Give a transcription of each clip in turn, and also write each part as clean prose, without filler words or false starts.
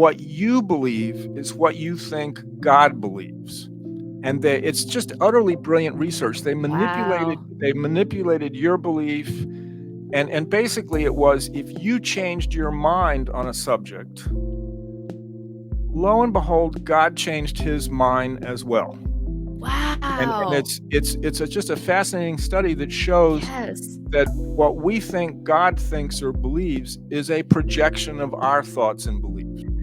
what you believe is what you think God believes. And it's just utterly brilliant research. They Wow. manipulated your belief, and basically it was, if you changed your mind on a subject, lo and behold, God changed his mind as well. And Wow. it's just a fascinating study that shows Yes. that what we think God thinks or believes is a projection of our thoughts and beliefs.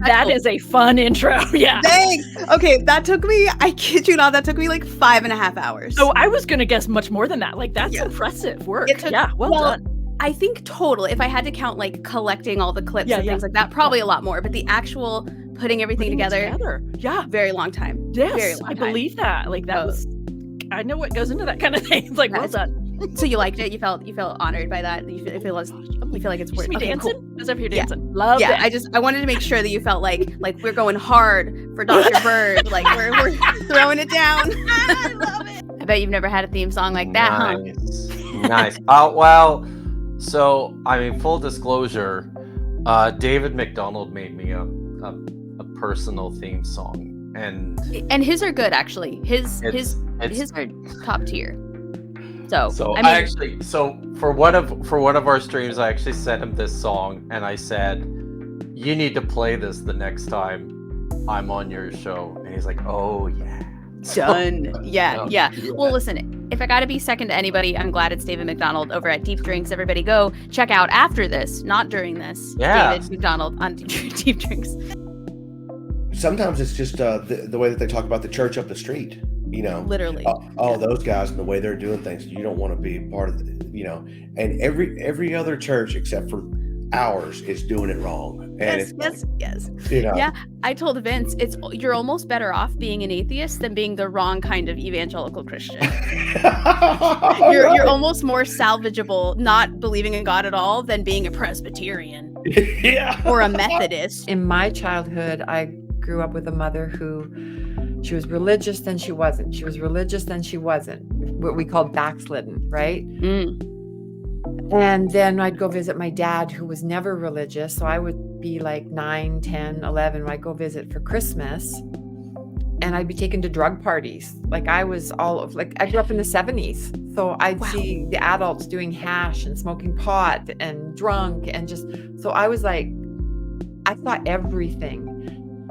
That is a fun intro. Yeah. Thanks. Okay, that took me, I kid you not, that took me like 5.5 hours. So I was going to guess much more than that. Like, that's Yeah. impressive work. It took- Yeah, well done. I think total, if I had to count like collecting all the clips and things like that, probably a lot more. But the actual putting everything together, yeah, very long time. Yes, very long I time. believe that. Like, that was, I know what goes into that kind of thing. It's like, well done. So you liked it? You felt honored by that? You feel like it's worth me okay, dancing? cool. I was up here dancing. Love yeah, it. I wanted to make sure that you felt like we're going hard for Dr. Bird. Like we're throwing it down. I love it. I bet you've never had a theme song like that, Nice. Well, so I mean, full disclosure, David McDonald made me a personal theme song, and his are good actually. His are top tier. So I mean, for one of our streams, I actually sent him this song, and I said, "You need to play this the next time I'm on your show." And he's like, "Oh yeah, done." Yeah. Well, listen, if I gotta be second to anybody, I'm glad it's David McDonald over at Deep Drinks. Everybody go check out after this, not during this. Yeah. David McDonald on Deep Drinks. Sometimes it's just the way that they talk about the church up the street. Literally. Those guys and the way they're doing things, you don't want to be part of and every other church except for ours is doing it wrong. And Yes. Yeah, I told Vince, you're almost better off being an atheist than being the wrong kind of evangelical Christian. You're almost more salvageable not believing in God at all than being a Presbyterian or a Methodist. In my childhood, I grew up with a mother who, she was religious, then she wasn't. She was religious, then she wasn't. What we called backslidden, right? And then I'd go visit my dad, who was never religious. So I would be like 9, 10, 11 when I'd go visit for Christmas. And I'd be taken to drug parties. Like I grew up in the 70s. So I'd see the adults doing hash and smoking pot and drunk and so I was like, I thought everything.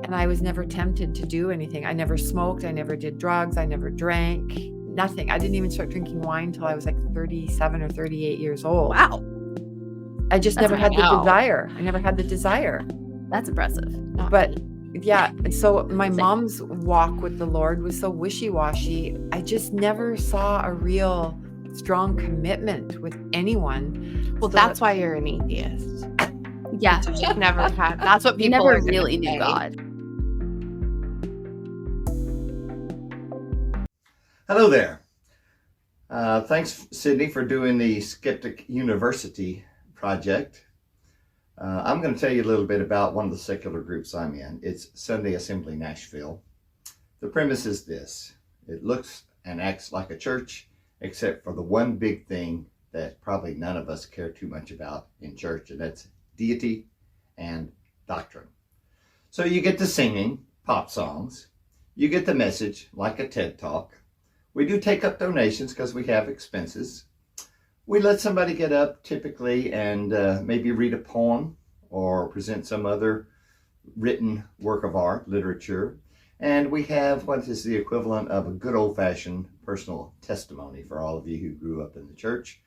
And I was never tempted to do anything. I never smoked. I never did drugs. I never drank. Nothing. I didn't even start drinking wine until I was like 37 or 38 years old. Wow. I just never had the desire. I never had the desire. That's impressive. But yeah, so my mom's walk with the Lord was so wishy-washy. I just never saw a real strong commitment with anyone. Well, that's why you're an atheist. Yeah. You've never had. That's what people never are gonna really knew say. God. Hello there. Thanks, Sydney, for doing the Skeptic University project. I'm going to tell you a little bit about one of the secular groups I'm in. It's Sunday Assembly Nashville. The premise is this. It looks and acts like a church, except for the one big thing that probably none of us care too much about in church, and that's deity and doctrine. So you get the singing, pop songs. You get the message, like a TED Talk. We do take up donations because we have expenses. We let somebody get up typically and maybe read a poem or present some other written work of art, literature. And we have what is the equivalent of a good old-fashioned personal testimony for all of you who grew up in the church.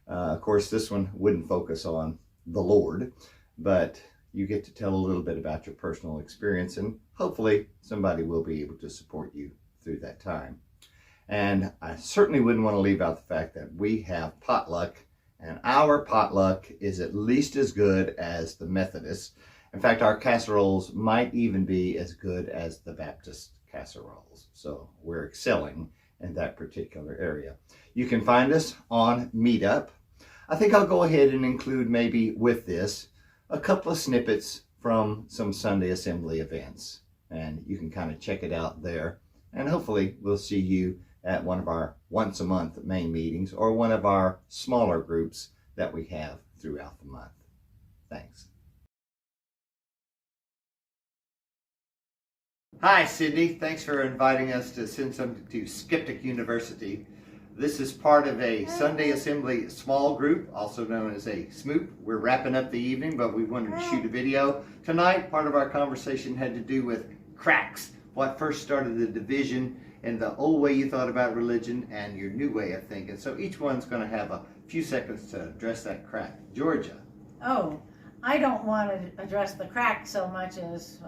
Of course, this one wouldn't focus on the Lord, but you get to tell a little bit about your personal experience, and hopefully somebody will be able to support you through that time. And I certainly wouldn't want to leave out the fact that we have potluck, and our potluck is at least as good as the Methodists. In fact, our casseroles might even be as good as the Baptist casseroles. So we're excelling in that particular area. You can find us on Meetup. I think I'll go ahead and include maybe with this a couple of snippets from some Sunday Assembly events. And you can kind of check it out there. And hopefully we'll see you at one of our once a month main meetings or one of our smaller groups that we have throughout the month. Thanks. Hi, Sydney. Thanks for inviting us to send something to Skeptic University. This is part of a Sunday Assembly small group, also known as a SMOOP. We're wrapping up the evening, but we wanted to shoot a video. Tonight, part of our conversation had to do with cracks, what first started the division and the old way you thought about religion and your new way of thinking. So each one's going to have a few seconds to address that crack. Georgia. Oh, I don't want to address the crack so much as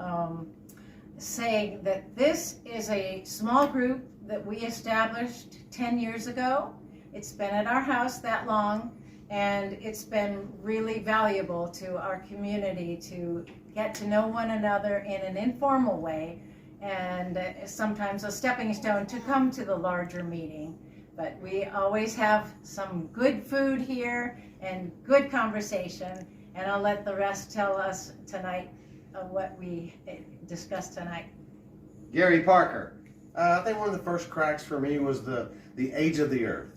saying that this is a small group that we established 10 years ago. It's been at our house that long, and it's been really valuable to our community to get to know one another in an informal way, and sometimes a stepping stone to come to the larger meeting. But we always have some good food here and good conversation, and I'll let the rest tell us tonight what we discussed tonight. Gary Parker. I think one of the first cracks for me was the age of the earth.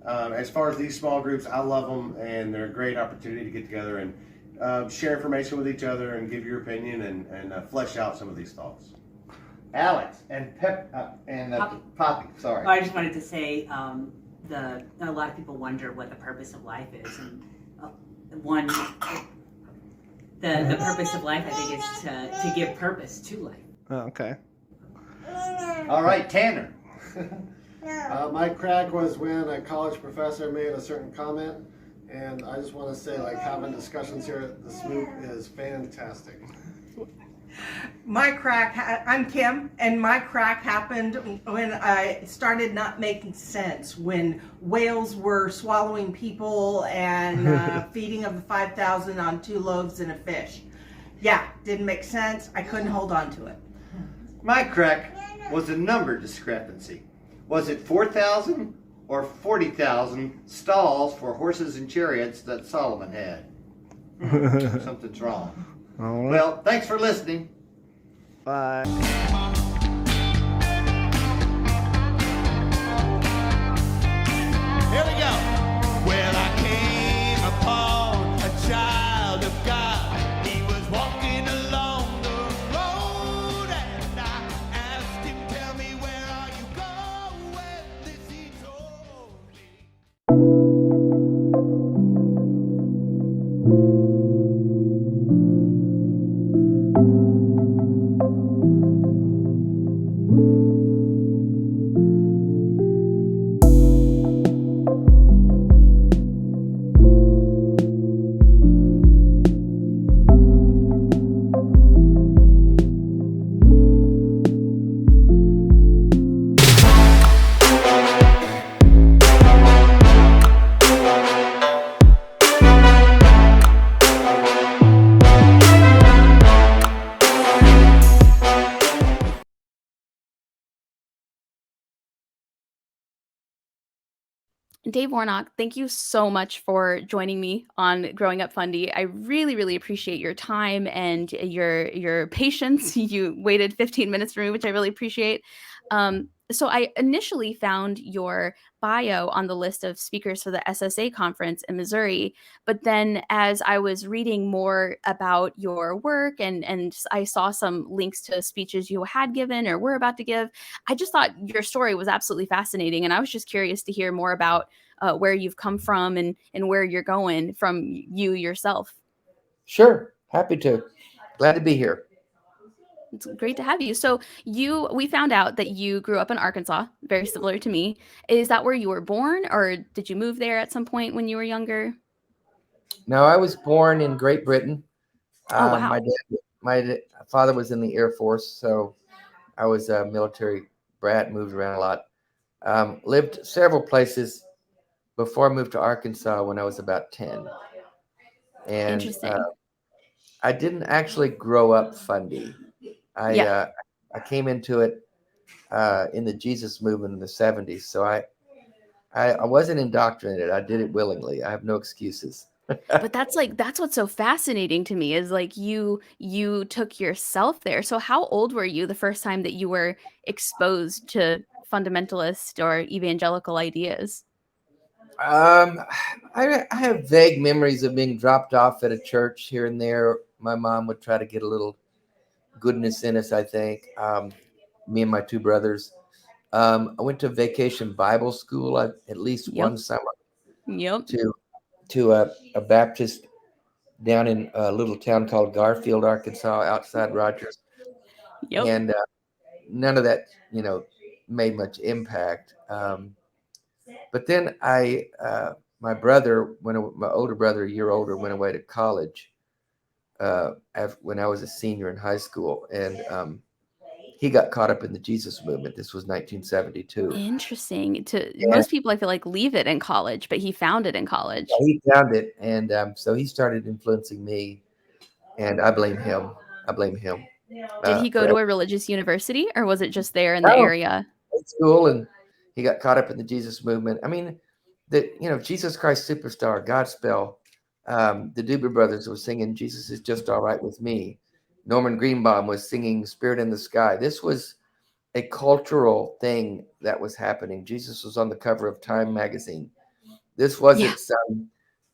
As far as these small groups, I love them, and they're a great opportunity to get together and share information with each other and give your opinion and flesh out some of these thoughts. Alex and Poppy. Sorry. I just wanted to say a lot of people wonder what the purpose of life is, and the purpose of life, I think, is to give purpose to life. Oh, okay. All right, Tanner. My crack was when a college professor made a certain comment, and I just want to say, like, having discussions here at the SMOOP is fantastic. My crack, I'm Kim, and my crack happened when I started not making sense, when whales were swallowing people and feeding of the 5,000 on 2 loaves and a fish. Yeah, didn't make sense. I couldn't hold on to it. My crack was a number discrepancy. Was it 4,000 or 40,000 stalls for horses and chariots that Solomon had? Something's wrong. Well, thanks for listening. Bye. Here we go. Well, I came upon a child of God. He was walking along the road, and I asked him, tell me, where are you going? This he told me. Dave Warnock, thank you so much for joining me on Growing Up Fundie. I really, really appreciate your time and your patience. You waited 15 minutes for me, which I really appreciate. So I initially found your bio on the list of speakers for the SSA conference in Missouri, but then as I was reading more about your work and I saw some links to speeches you had given or were about to give, I just thought your story was absolutely fascinating, and I was just curious to hear more about where you've come from and where you're going from you yourself. Sure, happy to. Glad to be here. It's great to have you. So we found out that you grew up in Arkansas, very similar to me. Is that where you were born, or did you move there at some point when you were younger? No, I was born in Great Britain. Oh, wow. My father was in the Air Force, so I was a military brat, moved around a lot. Lived several places before I moved to Arkansas when I was about 10. And Interesting. I didn't actually grow up Fundie. I came into it in the Jesus movement in the 70s. So I wasn't indoctrinated. I did it willingly. I have no excuses. But that's what's so fascinating to me is like you took yourself there. So how old were you the first time that you were exposed to fundamentalist or evangelical ideas? I have vague memories of being dropped off at a church here and there. My mom would try to get a little goodness in us, I think. Me and my two brothers. I went to vacation Bible school at least one summer Yep. to a Baptist down in a little town called Garfield, Arkansas, outside Rogers. Yep. And none of that, made much impact. But then my brother, my older brother, a year older, went away to college when I was a senior in high school. And he got caught up in the Jesus movement. This was 1972. Interesting. Most people, I feel like, leave it in college, but he found it in college. Yeah, he found it, and so he started influencing me, and I blame him. Did he go to a religious university, or was it just there in the No. area? School, and he got caught up in the Jesus movement. I mean, Jesus Christ Superstar, Godspell, the Duber brothers were singing "Jesus is Just All Right with Me." Norman Greenbaum was singing "Spirit in the Sky." This was a cultural thing that was happening. Jesus was on the cover of Time magazine. This wasn't some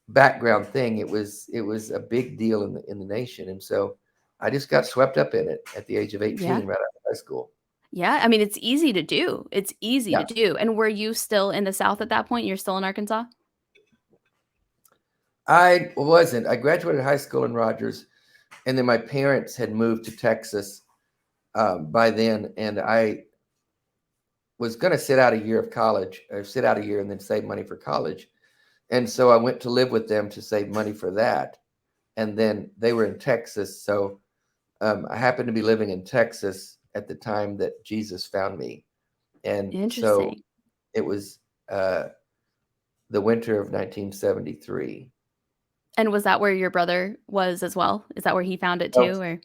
background thing. It was a big deal in the nation, and so I just got swept up in it at the age of 18, right out of high school. Yeah, I mean, it's easy to do. It's easy to do. And were you still in the South at that point? You're still in Arkansas? I wasn't. I graduated high school in Rogers, and then my parents had moved to Texas by then, and I was going to sit out a year of college, or sit out a year and then save money for college. And so I went to live with them to save money for that. And then they were in Texas, so I happened to be living in Texas at the time that Jesus found me. And so it was the winter of 1973. And was that where your brother was as well? Is that where he found it too? Or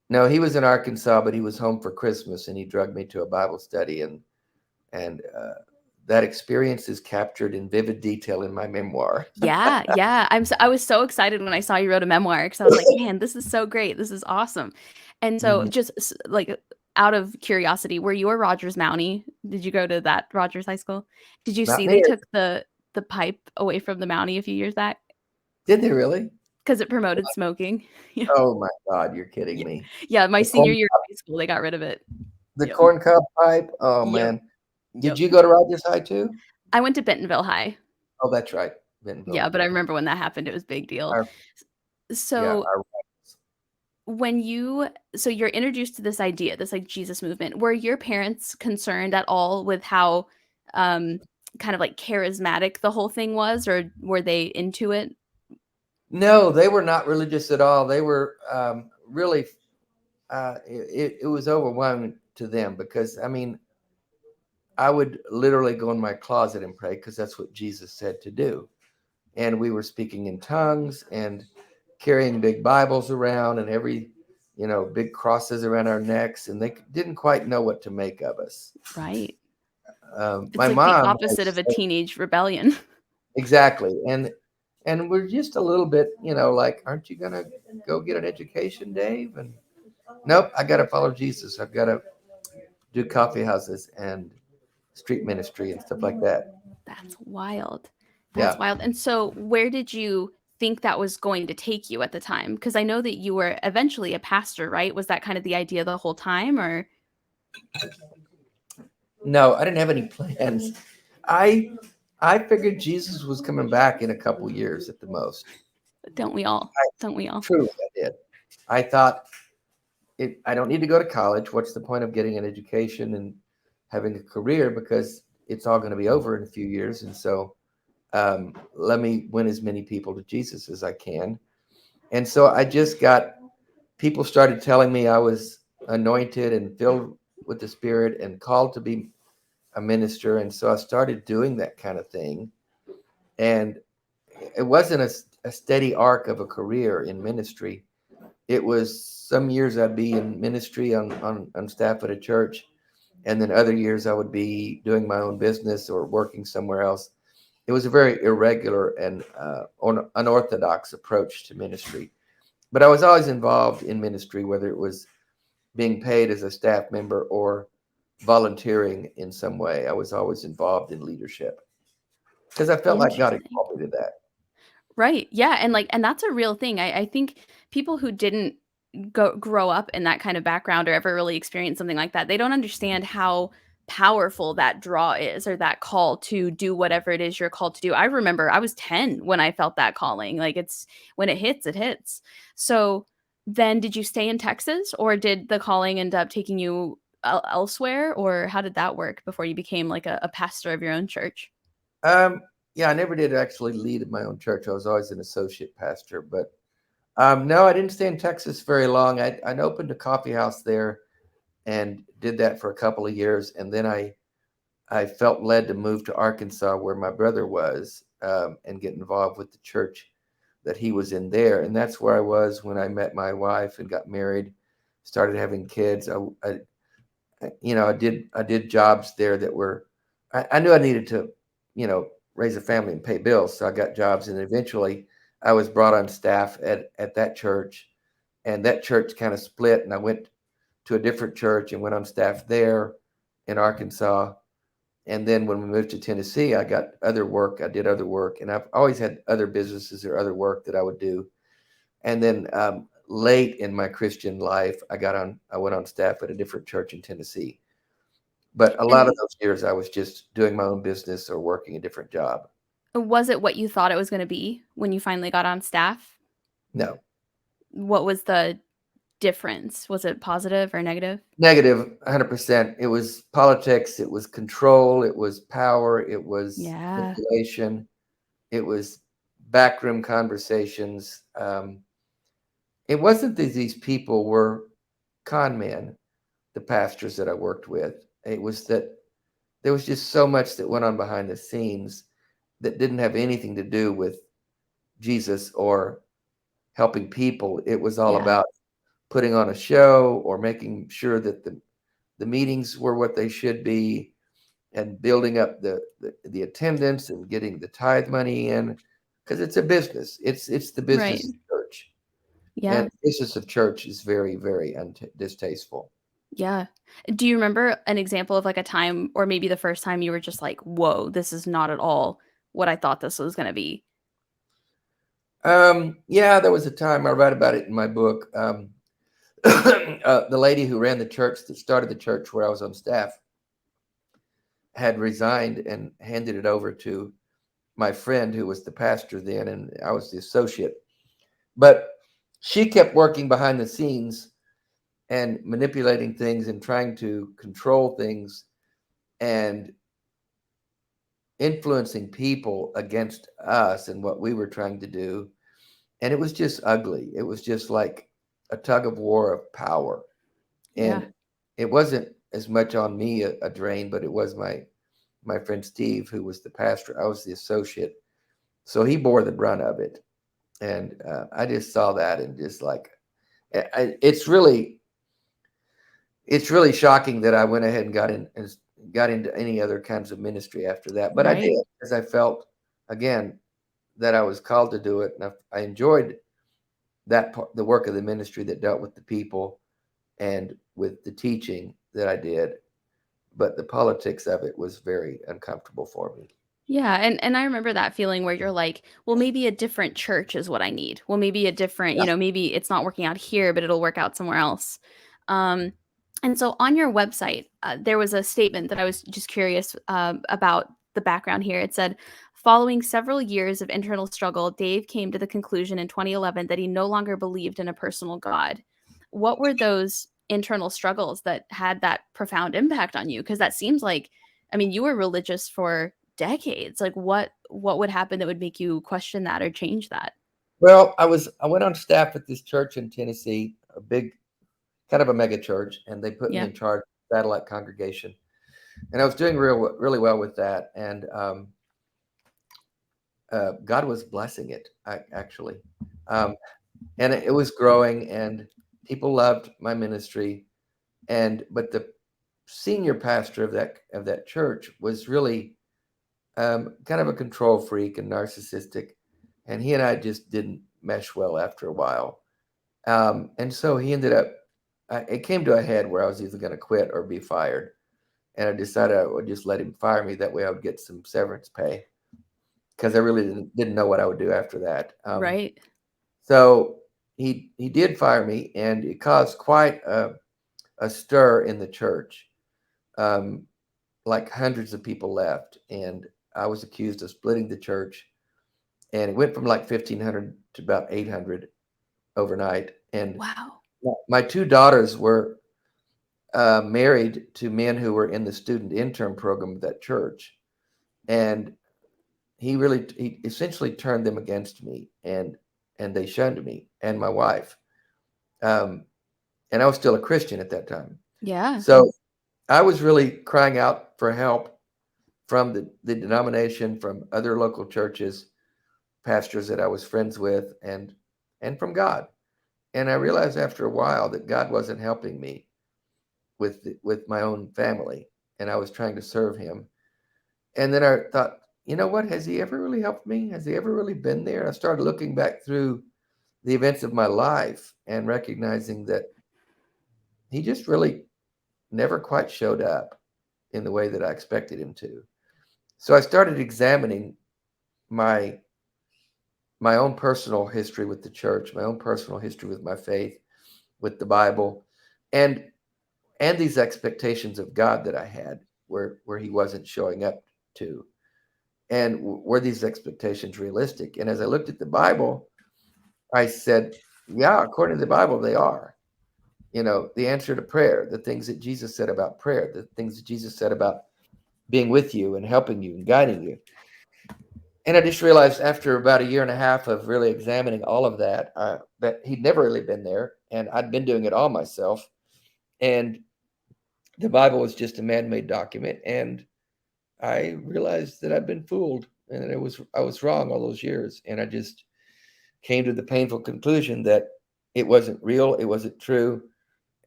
no, he was in Arkansas, but he was home for Christmas, and he drugged me to a Bible study, and that experience is captured in vivid detail in my memoir. Yeah. I was so excited when I saw you wrote a memoir, because I was like, man, this is so great. This is awesome. And so just like out of curiosity, were you a Rogers Mountie? Did you go to that Rogers High School? Did you see they took the pipe away from the Mountie a few years back? Did they really? Because it promoted smoking. Oh my God, you're kidding me. Yeah, my senior year of high school, they got rid of it. The corn cob pipe? Oh man. Did you go to Rogers High too? I went to Bentonville High. Oh, that's right. Bentonville. Yeah, but I remember when that happened, it was a big deal. When you're introduced to this idea, this like Jesus movement, were your parents concerned at all with how kind of like charismatic the whole thing was, or were they into it? No, they were not religious at all. They were really, it was overwhelming to them, because I mean, I would literally go in my closet and pray, because that's what Jesus said to do. And we were speaking in tongues and carrying big Bibles around, and big crosses around our necks, and they didn't quite know what to make of us. Right. It's my like mom, the opposite of a teenage rebellion. Exactly. And we're just a little bit, like, aren't you going to go get an education, Dave? And nope, I got to follow Jesus. I've got to do coffee houses and street ministry and stuff like that. That's wild. That's wild. And so where did you think that was going to take you at the time? Because I know that you were eventually a pastor, right? Was that kind of the idea the whole time, or? No, I didn't have any plans. I figured Jesus was coming back in a couple years at the most. Don't we all? Truly, I did. I thought, I don't need to go to college. What's the point of getting an education and having a career, because it's all going to be over in a few years? And so let me win as many people to Jesus as I can. And so people started telling me I was anointed and filled with the Spirit and called to be a minister. And so I started doing that kind of thing. And it wasn't a steady arc of a career in ministry. It was some years I'd be in ministry on staff at a church, and then other years I would be doing my own business or working somewhere else. It was a very irregular and unorthodox approach to ministry. But I was always involved in ministry, whether it was being paid as a staff member or volunteering in some way. I was always involved in leadership, because I felt like God had called me to that. Right. Yeah. And that's a real thing. I think people who didn't grow up in that kind of background or ever really experience something like that, they don't understand how powerful that draw is, or that call to do whatever it is you're called to do. I remember I was 10 when I felt that calling. Like, it's when it hits, it hits. So then did you stay in Texas, or did the calling end up taking you elsewhere, or how did that work before you became like a pastor of your own church? Yeah, I never did actually lead my own church. I was always an associate pastor, but no, I didn't stay in Texas very long. I opened a coffee house there and did that for a couple of years. And then I felt led to move to Arkansas, where my brother was, and get involved with the church that he was in there. And that's where I was when I met my wife and got married, started having kids. I did jobs there that were, I knew I needed to, raise a family and pay bills. So I got jobs, and eventually I was brought on staff at that church, and that church kind of split, and I went to a different church and went on staff there in Arkansas. And then when we moved to Tennessee, I got other work. I did other work, and I've always had other businesses or other work that I would do. And then late in my Christian life, I went on staff at a different church in Tennessee. But a lot of those years, I was just doing my own business or working a different job. Was it what you thought it was going to be when you finally got on staff? No. What was the difference? Was it positive or negative? Negative, 100%. It was politics. It was control. It was power. It was manipulation. It was backroom conversations. It wasn't that these people were con men, the pastors that I worked with. It was that there was just so much that went on behind the scenes that didn't have anything to do with Jesus or helping people. It was all about putting on a show or making sure that the meetings were what they should be, and building up the attendance and getting the tithe money in, because it's a business. It's the business of church. Yeah. And the business of church is very, very distasteful. Yeah. Do you remember an example of like a time, or maybe the first time you were just like, whoa, this is not at all what I thought this was going to be? Yeah, there was a time, I write about it in my book. The lady who ran the church, that started the church where I was on staff, had resigned and handed it over to my friend who was the pastor then, and I was the associate. But she kept working behind the scenes and manipulating things and trying to control things and influencing people against us and what we were trying to do. And it was just ugly. It was just like a tug of war of power. And it wasn't as much on me a drain, but it was my friend Steve, who was the pastor. I was the associate. So he bore the brunt of it. And I just saw that, and just like, it's really shocking that I went ahead and got into any other kinds of ministry after that. But I did, because I felt, again, that I was called to do it. And I enjoyed that part, the work of the ministry that dealt with the people and with the teaching that I did. But the politics of it was very uncomfortable for me. Yeah. And I remember that feeling where you're like, well, maybe a different church is what I need. Well, maybe a different, maybe it's not working out here, but it'll work out somewhere else. And so on your website, there was a statement that I was just curious about the background here. It said, following several years of internal struggle, Dave came to the conclusion in 2011 that he no longer believed in a personal God. What were those internal struggles that had that profound impact on you? Because that seems like, I mean, you were religious for decades. Like, what would happen that would make you question that or change that? Well, I went on staff at this church in Tennessee, a big, kind of a mega church, and they put me in charge of the satellite congregation. And I was doing really well with that. And God was blessing it, actually. And it was growing, and people loved my ministry. But the senior pastor of that church was really kind of a control freak and narcissistic. And he and I just didn't mesh well after a while. And so he ended up, it came to a head where I was either going to quit or be fired. And I decided I would just let him fire me. That way I would get some severance pay, because I really didn't know what I would do after that. Right. So he did fire me, and it caused quite a stir in the church. Like hundreds of people left, and I was accused of splitting the church, and it went from like 1,500 to about 800 overnight. And Wow. my two daughters were married to men who were in the student intern program of that church, and he essentially turned them against me, and they shunned me and my wife. And I was still a Christian at that time. Yeah. So I was really crying out for help from the denomination, from other local churches, pastors that I was friends with, and from God. And I realized after a while that God wasn't helping me with my own family, and I was trying to serve him. And then I thought, you know what? Has he ever really helped me? Has he ever really been there? I started looking back through the events of my life and recognizing that he just really never quite showed up in the way that I expected him to. So I started examining my own personal history with the church, my own personal history with my faith, with the Bible, and these expectations of God that I had where he wasn't showing up to. And were these expectations realistic? And as I looked at the Bible, I said, yeah, according to the Bible, they are. You know, the answer to prayer, the things that Jesus said about prayer, the things that Jesus said about being with you and helping you and guiding you. And I just realized after about 1.5 years of really examining all of that, that he'd never really been there, and I'd been doing it all myself. And the Bible was just a man-made document, and I realized that I'd been fooled, and I was wrong all those years. And I just came to the painful conclusion that it wasn't real, it wasn't true,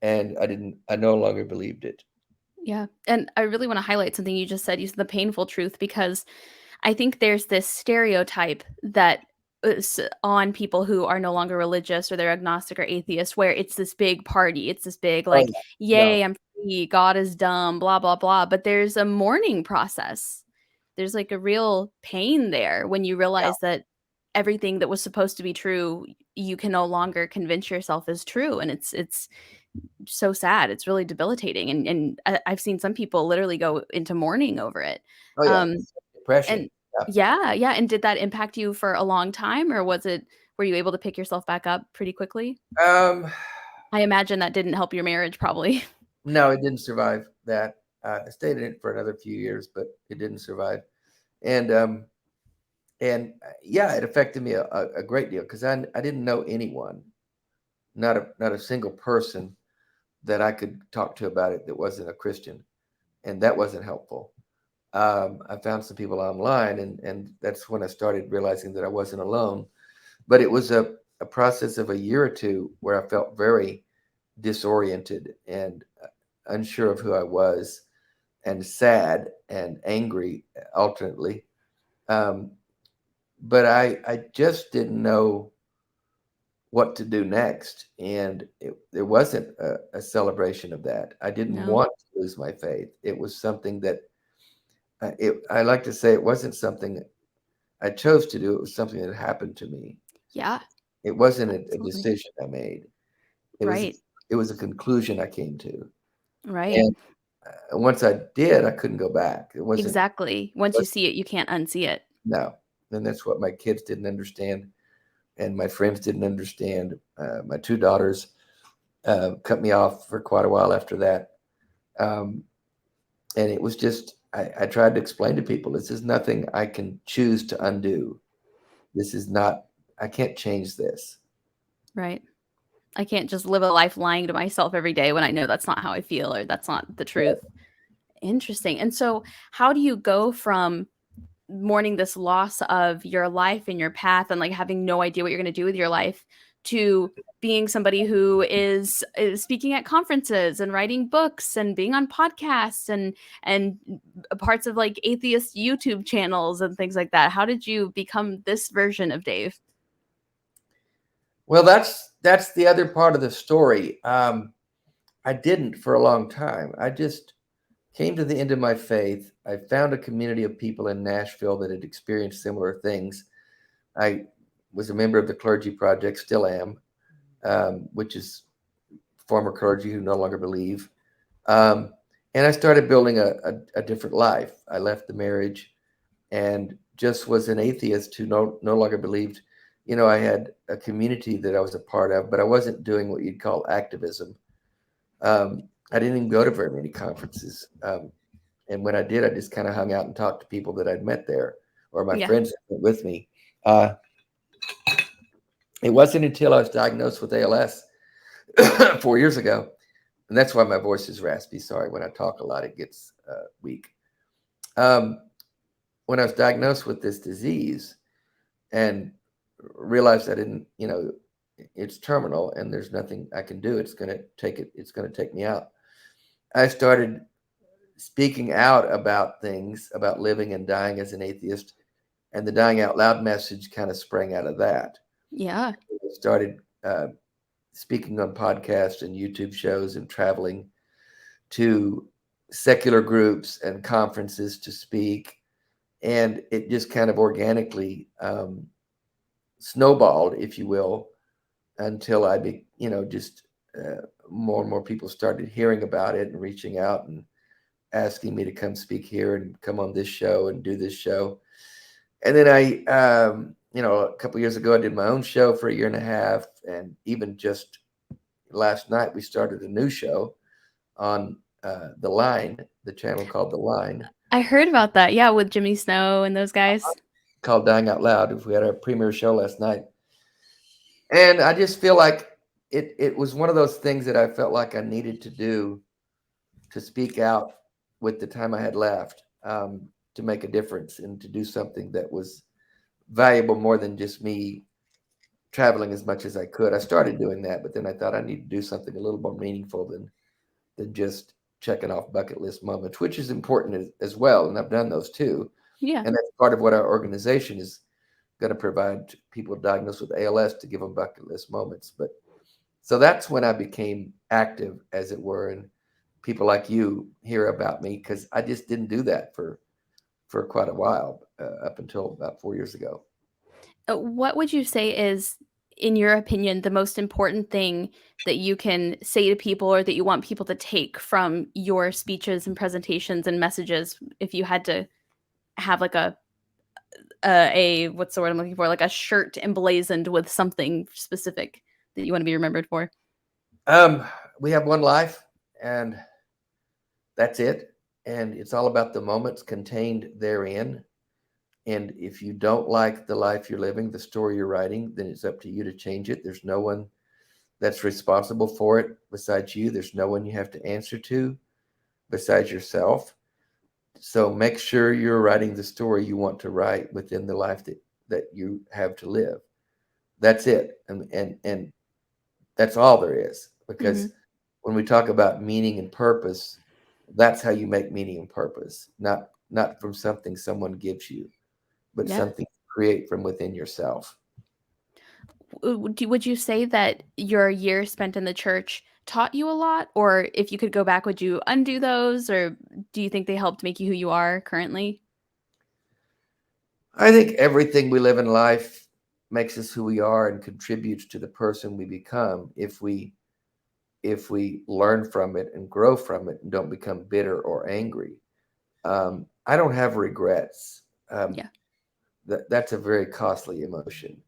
and I no longer believed it. Yeah. And I really want to highlight something you just said. You said the painful truth, because I think there's this stereotype that is on people who are no longer religious or they're agnostic or atheist, where it's this big party. It's this big, like, yay, I'm free, God is dumb, blah, blah, blah. But there's a mourning process. There's like a real pain there when you realize that everything that was supposed to be true, you can no longer convince yourself is true. And it's so sad. It's really debilitating. And I've seen some people literally go into mourning over it. Oh, yeah. Depression. And yeah. And did that impact you for a long time, or were you able to pick yourself back up pretty quickly? I imagine that didn't help your marriage, probably. No, it didn't survive that. I stayed in it for another few years, but it didn't survive. And yeah, it affected me a great deal, because I didn't know anyone, not a single person that I could talk to about it that wasn't a Christian, and that wasn't helpful. I found some people online, and that's when I started realizing that I wasn't alone. But it was a process of 1 year or 2 where I felt very disoriented and unsure of who I was, and sad and angry alternately. But I just didn't know what to do next. And there wasn't a celebration of that. I didn't want to lose my faith. It was something that I like to say, it wasn't something I chose to do. It was something that happened to me. Yeah. It wasn't a decision I made. Right. It was a conclusion I came to. Right. And once I did, I couldn't go back. It wasn't Exactly. Once you see it, you can't unsee it. No. And that's what my kids didn't understand, and my friends didn't understand. My 2 daughters cut me off for quite a while after that. And it was just, I tried to explain to people, this is nothing I can choose to undo. This is not, I can't change this. Right. I can't just live a life lying to myself every day when I know that's not how I feel, or that's not the truth. Interesting. And so how do you go from mourning this loss of your life and your path, and like having no idea what you're going to do with your life, to being somebody who is speaking at conferences and writing books and being on podcasts and parts of like atheist YouTube channels and things like that? How did you become this version of Dave? Well, that's the other part of the story. I didn't for a long time. I just came to the end of my faith. I found a community of people in Nashville that had experienced similar things. I was a member of the Clergy Project, still am. which is former clergy who no longer believe. And I started building a different life. I left the marriage and just was an atheist who no longer believed. I had a community that I was a part of, but I wasn't doing what you'd call activism. I didn't even go to very many conferences. And when I did, I just kind of hung out and talked to people that I'd met there or my friends that went with me. It wasn't until I was diagnosed with ALS 4 years ago. And that's why my voice is raspy. Sorry, when I talk a lot, it gets weak. When I was diagnosed with this disease and realized I didn't, it's terminal and there's nothing I can do. It's going to take me out. I started speaking out about things, about living and dying as an atheist. And the Dying Out Loud message kind of sprang out of that. Yeah. I started speaking on podcasts and YouTube shows and traveling to secular groups and conferences to speak. And it just kind of organically snowballed, if you will, until I more and more people started hearing about it and reaching out and asking me to come speak here and come on this show and do this show. And then a couple of years ago, I did my own show for 1.5 years. And even just last night, we started a new show on The Line, the channel called The Line. I heard about that. Yeah, with Jimmy Snow and those guys. Called Dying Out Loud. We had our premiere show last night. And I just feel like it was one of those things that I felt like I needed to do to speak out with the time I had left, to make a difference and to do something that was valuable more than just me traveling as much as I could. I started doing that, but then I thought I need to do something a little more meaningful than just checking off bucket list moments, which is important as well. And I've done those too. Yeah. And that's part of what our organization is going to provide to people diagnosed with ALS, to give them bucket list moments. But so that's when I became active, as it were, and people like you hear about me, because I just didn't do that for quite a while, up until about 4 years ago. What would you say is, in your opinion, the most important thing that you can say to people or that you want people to take from your speeches and presentations and messages, if you had to have like a what's the word I'm looking for, like a shirt emblazoned with something specific that you want to be remembered for? We have one life, and that's it. And it's all about the moments contained therein. And if you don't like the life you're living, the story you're writing, then it's up to you to change it. There's no one that's responsible for it besides you. There's no one you have to answer to besides yourself. So make sure you're writing the story you want to write within the life that you have to live. That's it. And that's all there is. Because when we talk about meaning and purpose, that's how you make meaning and purpose, not from something someone gives you, but something you create from within yourself. Would you say that your years spent in the church taught you a lot? Or if you could go back, would you undo those? Or do you think they helped make you who you are currently? I think everything we live in life makes us who we are and contributes to the person we become if we learn from it and grow from it and don't become bitter or angry. I don't have regrets. That's a very costly emotion.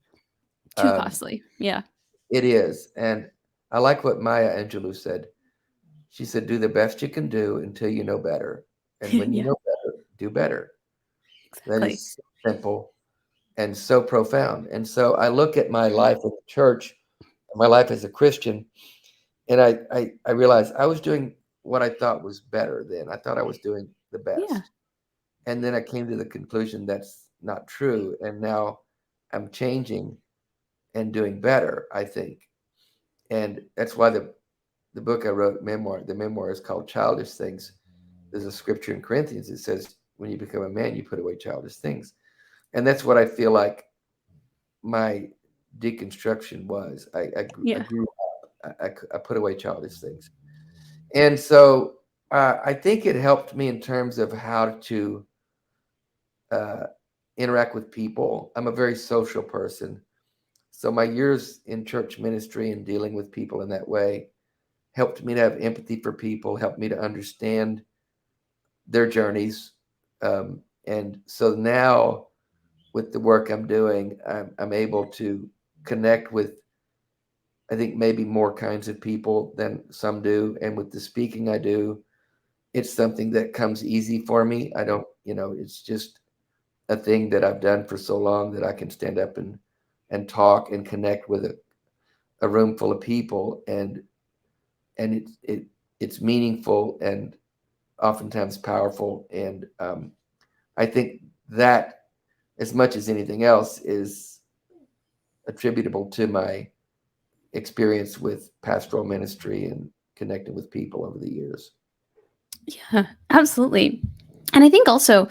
Too costly. Yeah. It is. And I like what Maya Angelou said. She said, do the best you can do until you know better. And when you know better, do better. Exactly. That is so simple and so profound. And so I look at my life in the church, my life as a Christian, and I realized I was doing what I thought was better then. I thought I was doing the best. Yeah. And then I came to the conclusion that's not true. And now I'm changing and doing better, I think. And that's why the book I wrote, the memoir is called Childish Things. There's a scripture in Corinthians that says, when you become a man, you put away childish things. And that's what I feel like my deconstruction was. I grew up. I put away childish things. And so I think it helped me in terms of how to interact with people. I'm a very social person. So my years in church ministry and dealing with people in that way helped me to have empathy for people, helped me to understand their journeys. And so now with the work I'm doing, I'm able to connect with, I think, maybe more kinds of people than some do. And with the speaking I do, it's something that comes easy for me. I don't, it's just a thing that I've done for so long that I can stand up and talk and connect with a room full of people, and it's meaningful and oftentimes powerful. And I think that, as much as anything else, is attributable to my experience with pastoral ministry and connecting with people over the years. Yeah, absolutely. And I think also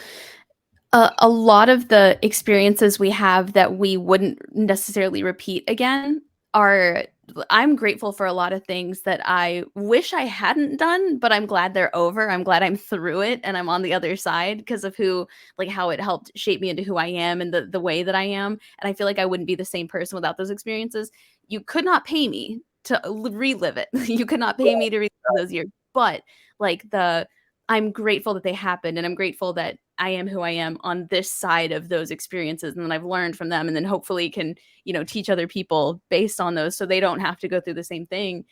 a lot of the experiences we have that we wouldn't necessarily repeat again are, I'm grateful for a lot of things that I wish I hadn't done, but I'm glad they're over. I'm glad I'm through it and I'm on the other side because of how it helped shape me into who I am and the way that I am. And I feel like I wouldn't be the same person without those experiences. You could not pay me to relive it. You could not pay me to relive those years, but I'm grateful that they happened, and I'm grateful that I am who I am on this side of those experiences, and then I've learned from them, and then hopefully can, teach other people based on those so they don't have to go through the same thing.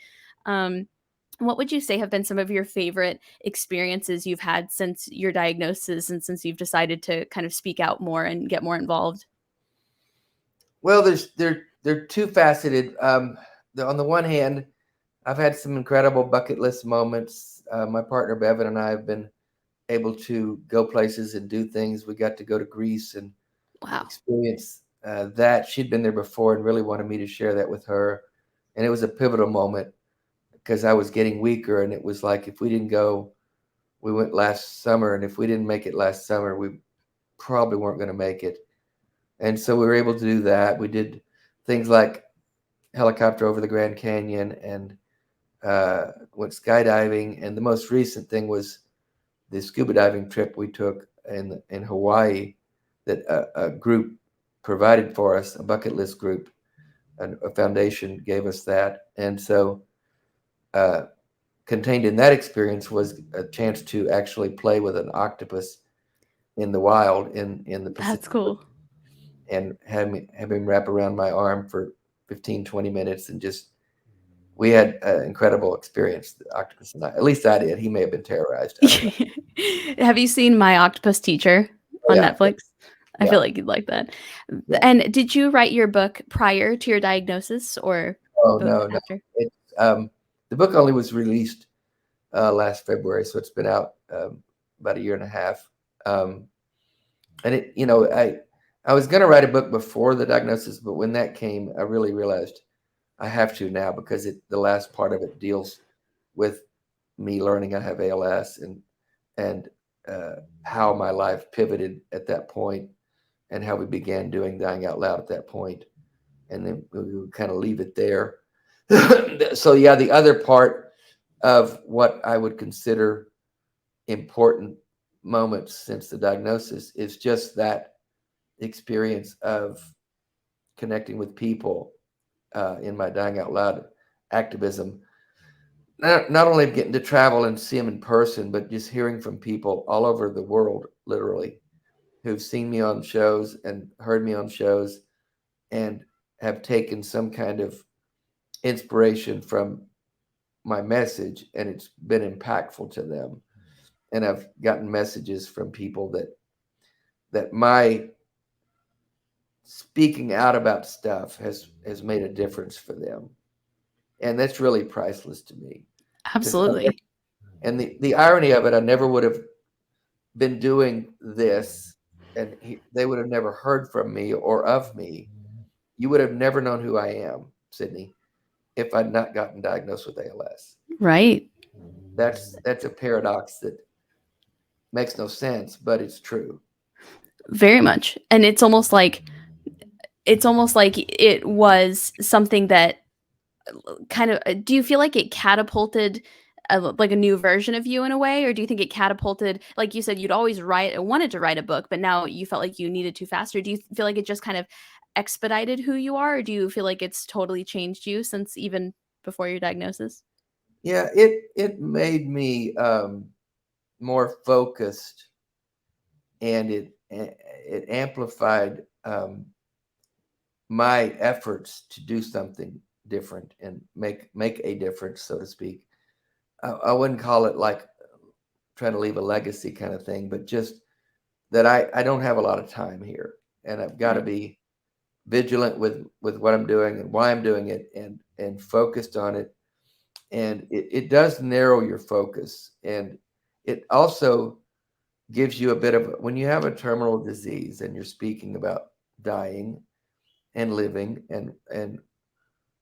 What would you say have been some of your favorite experiences you've had since your diagnosis and since you've decided to kind of speak out more and get more involved? Well, they're two-faceted. On the one hand, I've had some incredible bucket list moments. My partner Bevan and I have been able to go places and do things. We got to go to Greece and experience that. She'd been there before and really wanted me to share that with her. And it was a pivotal moment because I was getting weaker. And it was like, if we didn't go, we went last summer. And if we didn't make it last summer, we probably weren't going to make it. And so we were able to do that. We did things like helicopter over the Grand Canyon and went skydiving. And the most recent thing was the scuba diving trip we took in Hawaii that a group provided for us, a bucket list group, and a foundation gave us that. And so contained in that experience was a chance to actually play with an octopus in the wild in the Pacific. That's cool. And have him wrap around my arm for 15, 20 minutes and just, we had an incredible experience, the octopus and I. At least I did. He may have been terrorized. Have you seen My Octopus Teacher on Netflix? I feel like you'd like that. Yeah. And did you write your book prior to your diagnosis or? Oh, no. It's, the book only was released last February, so it's been out about a year and a half. And it, I was going to write a book before the diagnosis, but when that came, I really realized I have to now because the last part of it deals with me learning I have ALS and how my life pivoted at that point and how we began doing Dying Out Loud at that point. And then we would kind of leave it there. So yeah, the other part of what I would consider important moments since the diagnosis is just that experience of connecting with people in my Dying Out Loud activism. Not only getting to travel and see them in person, but just hearing from people all over the world, literally, who've seen me on shows and heard me on shows and have taken some kind of inspiration from my message, and it's been impactful to them. And I've gotten messages from people that my speaking out about stuff has made a difference for them. And that's really priceless to me. Absolutely. And the irony of it, I never would have been doing this and they would have never heard from me or of me. You would have never known who I am, Sydney, if I'd not gotten diagnosed with ALS. Right. That's a paradox that makes no sense, but it's true. Very much. And it's almost like it was something that kind of, do you feel like it catapulted like a new version of you in a way, or do you think it catapulted, like you said, you'd always wanted to write a book, but now you felt like you needed to faster? Do you feel like it just kind of expedited who you are, or do you feel like it's totally changed you since even before your diagnosis? Yeah, it made me more focused, and it amplified my efforts to do something different and make a difference, so to speak. I wouldn't call it like trying to leave a legacy kind of thing, but just that I don't have a lot of time here, and I've got to be vigilant with what I'm doing and why I'm doing it, and focused on it. And it does narrow your focus, and it also gives you a bit of, when you have a terminal disease and you're speaking about dying and living and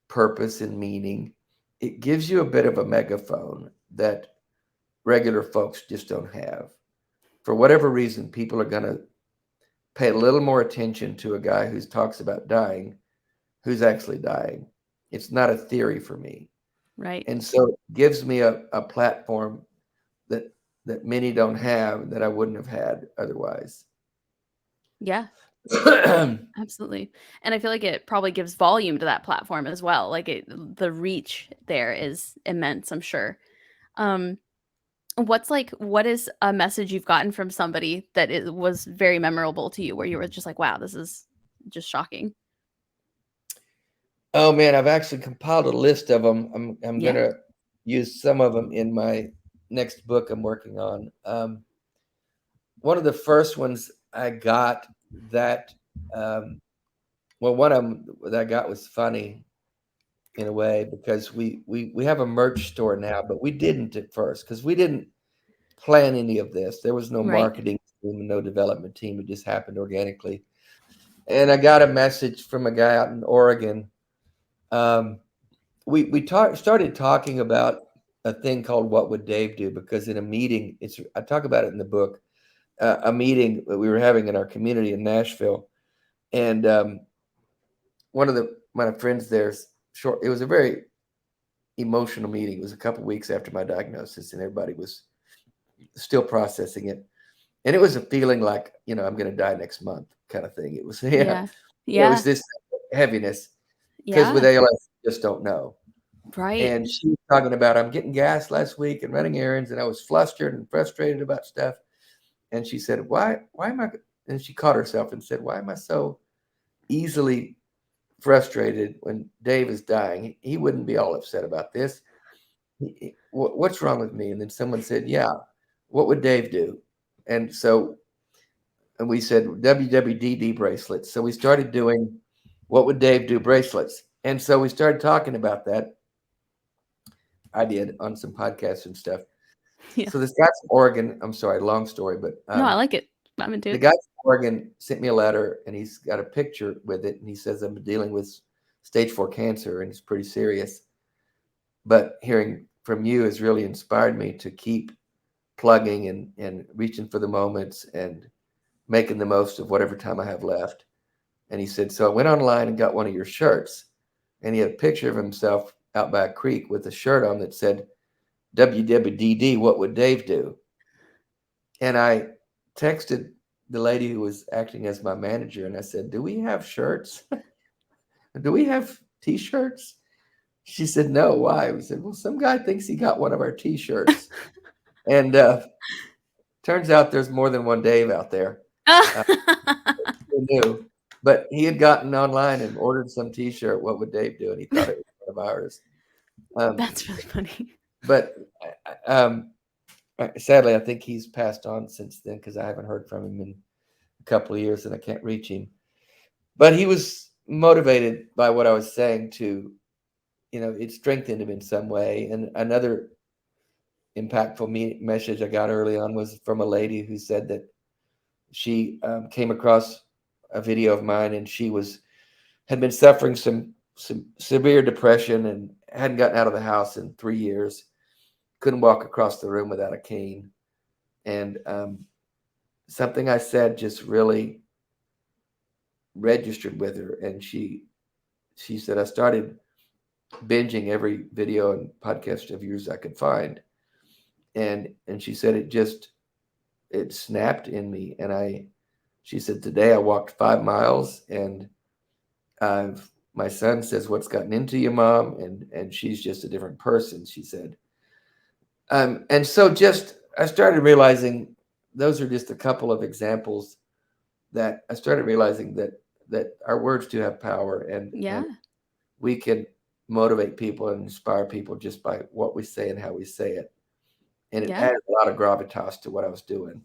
purpose and meaning, it gives you a bit of a megaphone that regular folks just don't have. For whatever reason, people are going to pay a little more attention to a guy who talks about dying, who's actually dying. It's not a theory for me. Right. And so it gives me a platform that many don't have, that I wouldn't have had otherwise. Yeah. Absolutely. And I feel like it probably gives volume to that platform as well. Like the reach there is immense, I'm sure. What is a message you've gotten from somebody that was very memorable to you, where you were just like, wow, this is just shocking? Oh man, I've actually compiled a list of them. I'm gonna use some of them in my next book I'm working on. One of the first ones I got that, one of them that I got was funny in a way, because we have a merch store now, but we didn't at first, because we didn't plan any of this. There was no marketing team, no development team. It just happened organically. And I got a message from a guy out in Oregon. We started talking about a thing called What Would Dave Do? Because in a meeting, I talk about it in the book, a meeting that we were having in our community in Nashville. And one of my friends there, it was a very emotional meeting. It was a couple of weeks after my diagnosis, and everybody was still processing it. And it was a feeling like, I'm going to die next month kind of thing. It was, it was this heaviness, because with ALS, you just don't know. Right. And she was talking about, I'm getting gas last week and running errands, and I was flustered and frustrated about stuff. And she said, why am I, and she caught herself and said, why am I so easily frustrated when Dave is dying? He wouldn't be all upset about this. What's wrong with me? And then someone said, yeah, what would Dave do? And we said WWDD bracelets. So we started doing What Would Dave Do bracelets. And so we started talking about that. I did on some podcasts and stuff. Yeah. So this guy from Oregon, I'm sorry, long story, but no, I like it. I'm into it. The guy from Oregon sent me a letter, and he's got a picture with it, and he says, I'm dealing with stage 4 cancer, and it's pretty serious. But hearing from you has really inspired me to keep plugging and reaching for the moments and making the most of whatever time I have left. And he said, so I went online and got one of your shirts, and he had a picture of himself out by a creek with a shirt on that said, WWDD, what would Dave do? And I texted the lady who was acting as my manager, and I said, do we have shirts? Do we have t-shirts? She said, no. Why? We said, well, some guy thinks he got one of our t-shirts. And turns out there's more than one Dave out there. Who knew? But he had gotten online and ordered some t-shirt, what would Dave do? And he thought it was one of ours. That's really funny. But sadly, I think he's passed on since then, because I haven't heard from him in a couple of years and I can't reach him. But he was motivated by what I was saying to, it strengthened him in some way. And another impactful message I got early on was from a lady who said that she came across a video of mine, and she had been suffering some severe depression and hadn't gotten out of the house in 3 years. Couldn't walk across the room without a cane. And something I said just really registered with her. And she said, I started binging every video and podcast of yours I could find. and she said it snapped in me, and she said, today I walked 5 miles, and my son says, what's gotten into you, Mom? And she's just a different person, she said. And so I started realizing those are just a couple of examples that I started realizing that our words do have power, and we can motivate people and inspire people just by what we say and how we say it. And it added a lot of gravitas to what I was doing.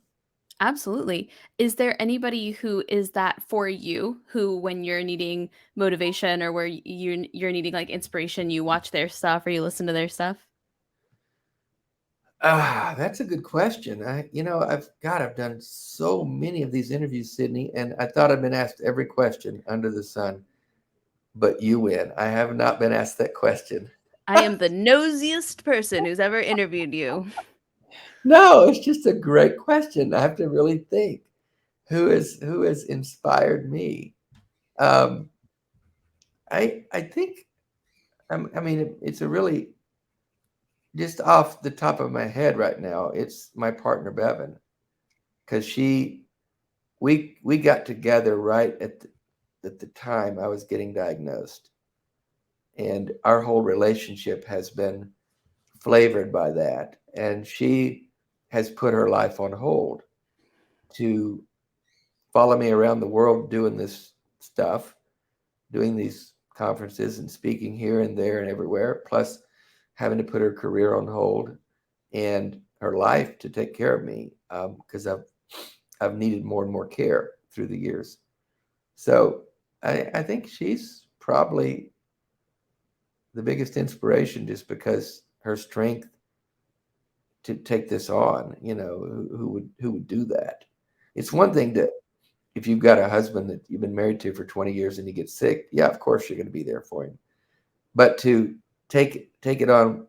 Absolutely. Is there anybody who is that for you, who when you're needing motivation or where you're needing like inspiration, you watch their stuff or you listen to their stuff? That's a good question. I've done so many of these interviews, Sydney, and I thought I'd been asked every question under the sun, but you win. I have not been asked that question. I am the nosiest person who's ever interviewed you. No, it's just a great question. I have to really think who has inspired me. I think, it's a really, just off the top of my head right now, it's my partner Bevan, because we got together right at the time I was getting diagnosed, and our whole relationship has been flavored by that, and she has put her life on hold to follow me around the world doing this stuff, doing these conferences and speaking here and there and everywhere, plus having to put her career on hold and her life to take care of me, because I've needed more and more care through the years. So I think she's probably the biggest inspiration, just because her strength to take this on, who would do that. It's one thing if you've got a husband that you've been married to for 20 years and he gets sick, yeah, of course you're going to be there for him. But to take it on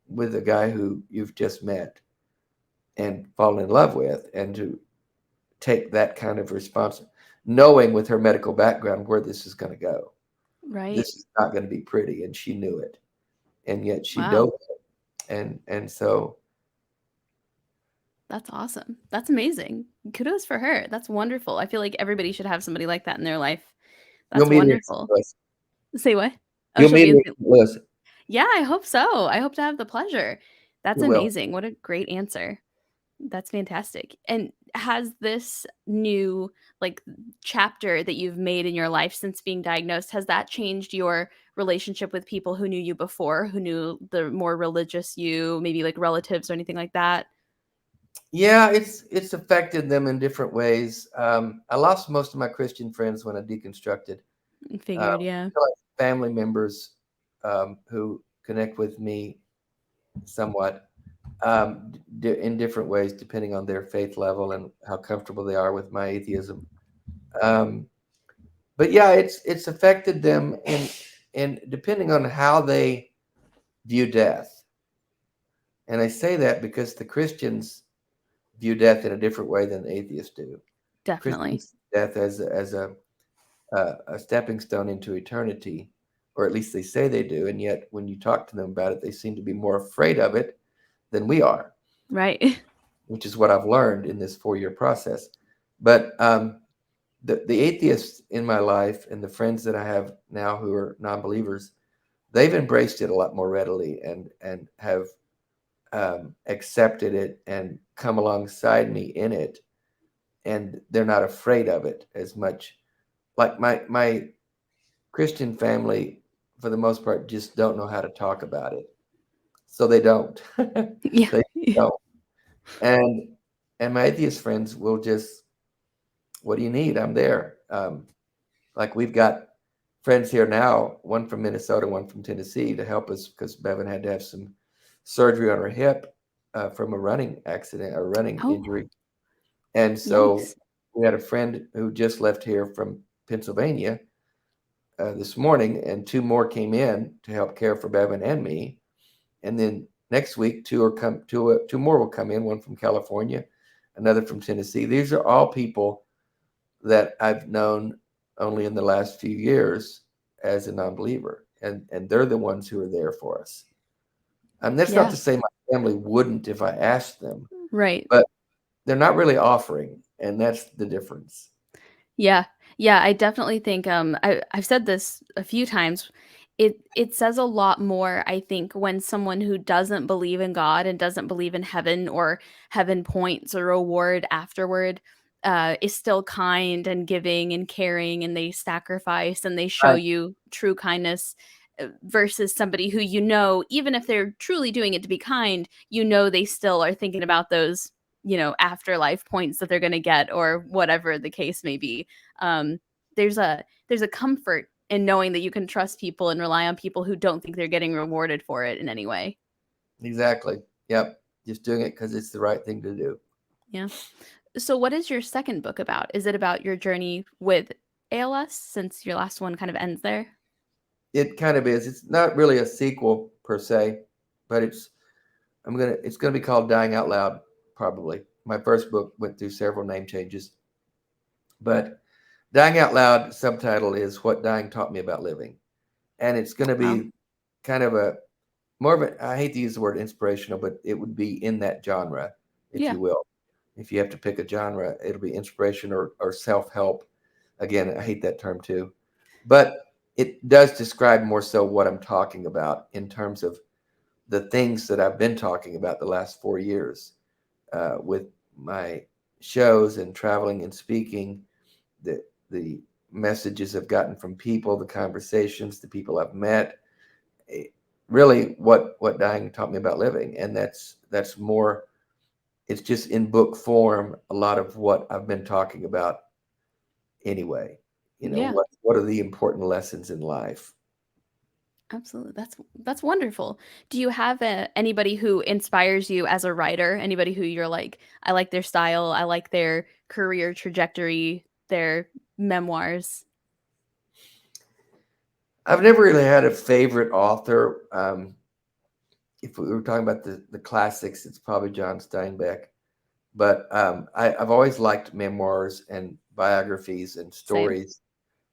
with a guy who you've just met and fallen in love with, and to take that kind of response, knowing with her medical background where this is going to go. Right. This is not going to be pretty, and she knew it. And yet she dove it. And so that's awesome. That's amazing. Kudos for her. That's wonderful. I feel like everybody should have somebody like that in their life. That's wonderful. Say what? You'll meet her in Louis. Yeah, I hope so. I hope to have the pleasure. That's amazing. What a great answer. That's fantastic. And has this new chapter that you've made in your life since being diagnosed, has that changed your relationship with people who knew you before, who knew the more religious you, maybe like relatives or anything like that? Yeah, it's affected them in different ways. I lost most of my Christian friends when I deconstructed. Figured, yeah. Family members who connect with me somewhat in different ways, depending on their faith level and how comfortable they are with my atheism. But yeah, it's affected them in depending on how they view death. And I say that because the Christians view death in a different way than the atheists do. Definitely. Christians see death as a stepping stone into eternity, or at least they say they do. And yet when you talk to them about it, they seem to be more afraid of it than we are. Right. Which is what I've learned in this 4-year process. But the atheists in my life and the friends that I have now who are non-believers, they've embraced it a lot more readily and have accepted it and come alongside me in it. And they're not afraid of it as much. Like my Christian family, for the most part, just don't know how to talk about it. So they don't. Yeah. They don't. And my atheist friends will just, what do you need? I'm there. Like we've got friends here now, one from Minnesota, one from Tennessee, to help us because Bevan had to have some surgery on her hip from a running accident, a running injury. And so we had a friend who just left here from Pennsylvania this morning, and 2 more came in to help care for Bevan and me. And then next week, 2 more will come in, one from California, another from Tennessee. These are all people that I've known only in the last few years as a non-believer. And they're the ones who are there for us. And that's not to say my family wouldn't if I asked them, Right. but they're not really offering, and that's the difference. Yeah. Yeah, I definitely think I've said this a few times. It says a lot more, I think, when someone who doesn't believe in God and doesn't believe in heaven or heaven points a reward afterward, is still kind and giving and caring, and they sacrifice and they show Right. you true kindness, versus somebody who, even if they're truly doing it to be kind, they still are thinking about those, afterlife points that they're going to get, or whatever the case may be. um there's a comfort in knowing that you can trust people and rely on people who don't think they're getting rewarded for it in any way. Exactly. Yep. Just doing it because it's the right thing to do. Yeah. So what is your second book about? Is it about your journey with ALS, since your last one kind of ends there? It kind of is. It's not really a sequel per se, but it's gonna be called Dying Out Loud, probably. My first book went through several name changes, but Dying Out Loud subtitle is What Dying Taught Me About Living. And it's going to be kind of I hate to use the word inspirational, but it would be in that genre, if you will. If you have to pick a genre, it'll be inspiration or self-help. Again, I hate that term too. But it does describe more so what I'm talking about in terms of the things that I've been talking about the last 4 years with my shows and traveling and speaking, the messages I've gotten from people, the conversations, the people I've met, really what dying taught me about living. And that's more, it's just in book form, a lot of what I've been talking about anyway. What are the important lessons in life? Absolutely. That's wonderful. Do you have anybody who inspires you as a writer? Anybody who you're like, I like their style, I like their career trajectory, their memoirs? I've never really had a favorite author. If we were talking about the classics, it's probably John Steinbeck. But I've always liked memoirs and biographies and stories.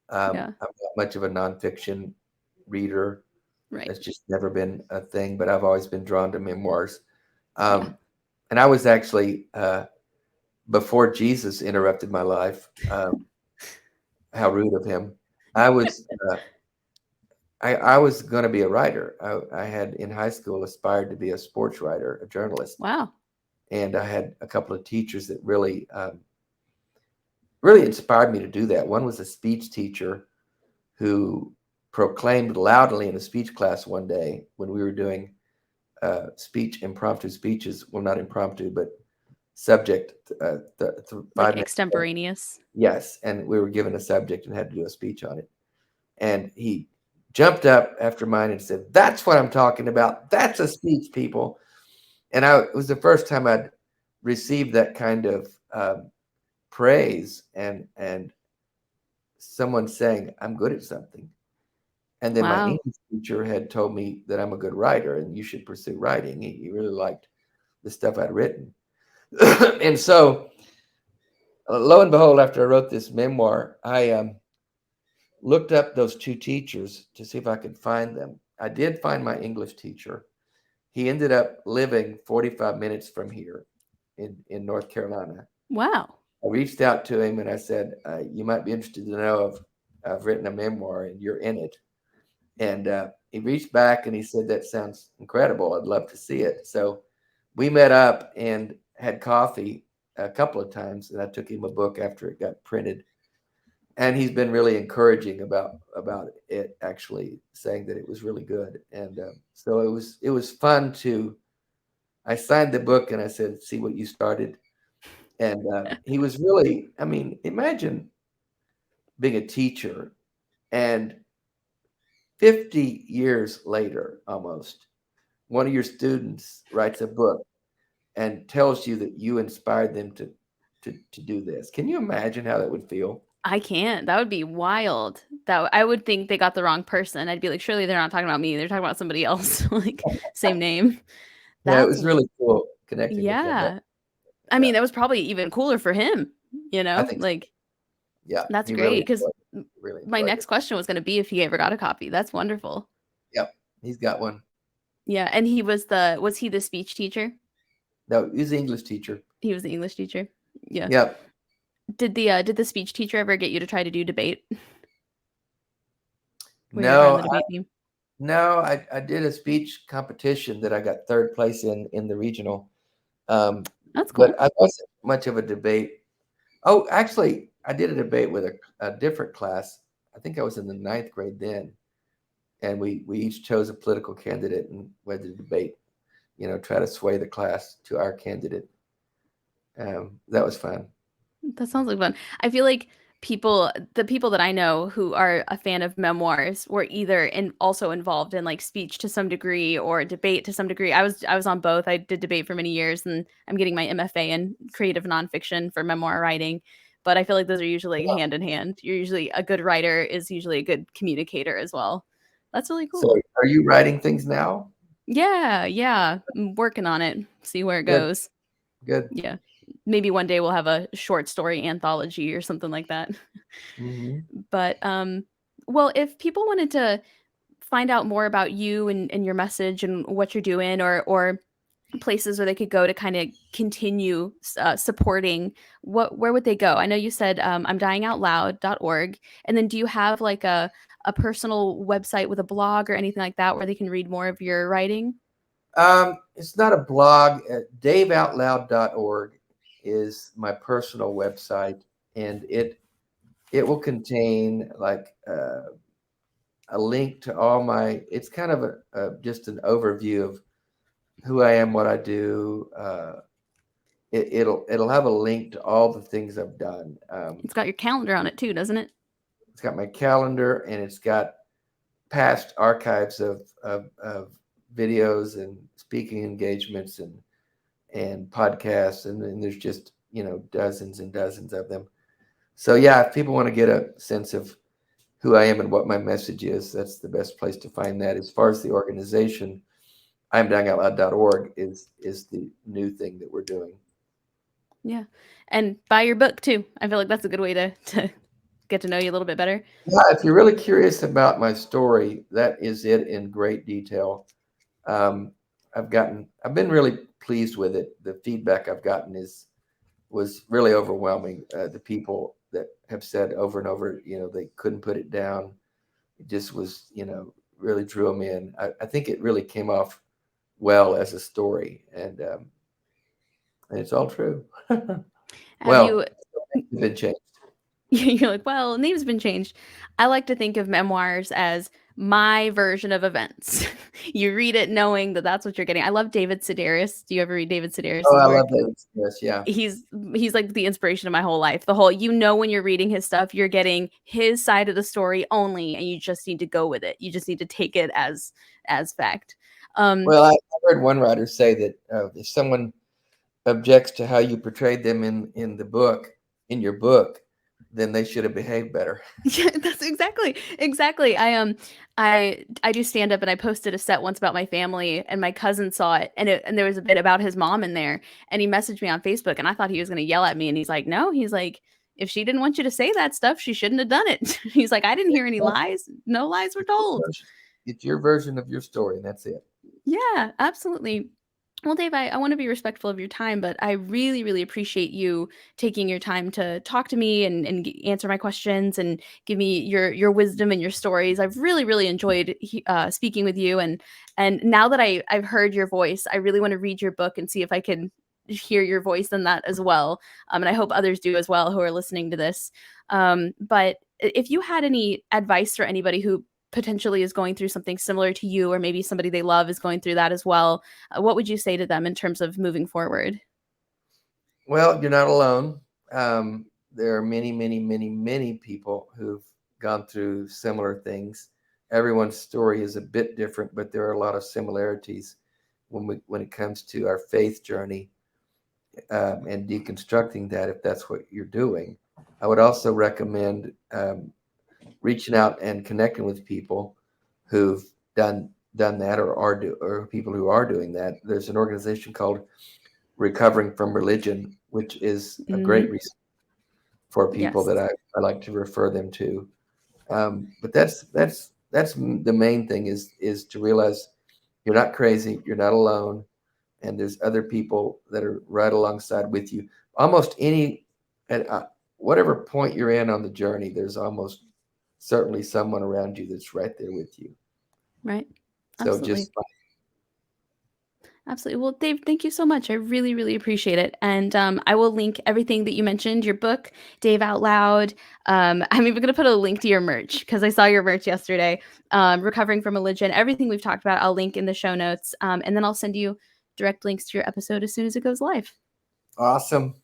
I'm not much of a nonfiction reader. Right. It's just never been a thing, but I've always been drawn to memoirs. And I was actually, before Jesus interrupted my life, how rude of him, I was going to be a writer. I had in high school aspired to be a sports writer, a journalist. Wow. And I had a couple of teachers that really inspired me to do that. One was a speech teacher who proclaimed loudly in a speech class one day when we were doing impromptu speeches. Well, not impromptu, but subject. Like extemporaneous. Yes. And we were given a subject and had to do a speech on it. And he jumped up after mine and said, "That's what I'm talking about. That's a speech, people." And it was the first time I'd received that kind of praise and someone saying, "I'm good at something." And then my English teacher had told me that I'm a good writer and you should pursue writing. He really liked the stuff I'd written. And so, lo and behold, after I wrote this memoir, I looked up those two teachers to see if I could find them. I did find my English teacher. He ended up living 45 minutes from here in North Carolina. Wow. I reached out to him and I said, you might be interested to know I've written a memoir and you're in it. And he reached back and he said, "That sounds incredible. I'd love to see it." So we met up and had coffee a couple of times, and I took him a book after it got printed. And he's been really encouraging about it, actually saying that it was really good. And so it was fun I signed the book and I said, "See what you started." And he was really, imagine being a teacher and 50 years later, almost, one of your students writes a book and tells you that you inspired them to do this. Can you imagine how that would feel? I can't. That would be wild. I would think they got the wrong person. I'd be like, surely they're not talking about me. They're talking about somebody else. Like, same name. Yeah, it was really cool connecting with them. Yeah. I mean, that was probably even cooler for him, I think so. Yeah. That's he great, because really my next question was going to be if he ever got a copy. That's wonderful. Yep. He's got one. Yeah, and was he the speech teacher? No, he's an English teacher. He was the English teacher. Yeah. Yep. Did the speech teacher ever get you to try to do debate? Were you ever on No, the debate team? No, I did a speech competition that I got third place in the regional. That's cool. But I wasn't much of a debate. Oh, actually, I did a debate with a different class. I think I was in the 9th grade then. And we each chose a political candidate and we had to debate, try to sway the class to our candidate. That was fun. That sounds like fun. I feel like the people that I know who are a fan of memoirs were either also involved in like speech to some degree or debate to some degree. I was on both. I did debate for many years, and I'm getting my MFA in creative nonfiction for memoir writing. But I feel like those are usually hand in hand. You're usually a good writer is usually a good communicator as well. That's really cool. So are you writing things now? Yeah. I'm working on it. See where it goes. Good. Yeah. Maybe one day we'll have a short story anthology or something like that. Mm-hmm. But well, if people wanted to find out more about you and your message and what you're doing, or places where they could go to kind of continue supporting, where would they go? I know you said I'm dyingoutloud.org, and then do you have like a personal website with a blog or anything like that where they can read more of your writing? It's not a blog. DaveOutloud.org is my personal website, and it will contain like a link to all my. It's kind of just an overview of who I am, what I do. It'll have a link to all the things I've done. It's got your calendar on it too, doesn't it? It's got my calendar, and it's got past archives of videos and speaking engagements and podcasts, and there's just dozens and dozens of them. So yeah, if people want to get a sense of who I am and what my message is, that's the best place to find that. As far as the organization, I'mDyingOutLoud.org is the new thing that we're doing. Yeah, and buy your book too. I feel like that's a good way to get to know you a little bit better. Yeah, if you're really curious about my story, that is it in great detail. I've been really pleased with it. The feedback I've gotten was really overwhelming. The people that have said over and over, they couldn't put it down. It just was, really drew them in. I think it really came off well as a story, and it's all true. Well, it's been changed. You're like, well, name's been changed. I like to think of memoirs as my version of events. You read it knowing that that's what you're getting. I love David Sedaris. Do you ever read David Sedaris' Oh, I work? love David Sedaris, yeah. He's like the inspiration of my whole life. When you're reading his stuff, you're getting his side of the story only, and you just need to go with it. You just need to take it as fact. Well, I heard one writer say that if someone objects to how you portrayed them in your book, then they should have behaved better. Yeah, that's exactly. I do stand up, and I posted a set once about my family, and my cousin saw it, and there was a bit about his mom in there, and he messaged me on Facebook, and I thought he was going to yell at me, and he's like, no, he's like, if she didn't want you to say that stuff, she shouldn't have done it. He's like, I didn't hear any lies. No lies were told. It's your version of your story, and that's it. Yeah, absolutely. Well, Dave, I want to be respectful of your time, but I really, really appreciate you taking your time to talk to me and answer my questions and give me your wisdom and your stories. I've really, really enjoyed speaking with you. And now that I've heard your voice, I really want to read your book and see if I can hear your voice in that as well. And I hope others do as well who are listening to this. But if you had any advice for anybody who potentially is going through something similar to you, or maybe somebody they love is going through that as well, what would you say to them in terms of moving forward? Well, you're not alone. There are many, many, many, many people who've gone through similar things. Everyone's story is a bit different, but there are a lot of similarities when it comes to our faith journey and deconstructing that, if that's what you're doing. I would also recommend reaching out and connecting with people who've done that or people who are doing that. There's an organization called Recovering from Religion, which is a great resource for people that I like to refer them to. But that's the main thing is to realize You're not crazy. You're not alone. And there's other people that are right alongside with you. Almost at whatever point you're in on the journey, there's almost certainly someone around you that's right there with you. Right. So Absolutely. just Absolutely. Well, Dave, thank you so much. I really, really appreciate it. And I will link everything that you mentioned, your book, Dave Out Loud. I'm even going to put a link to your merch because I saw your merch yesterday, Recovering from Religion. Everything we've talked about, I'll link in the show notes. And then I'll send you direct links to your episode as soon as it goes live. awesome.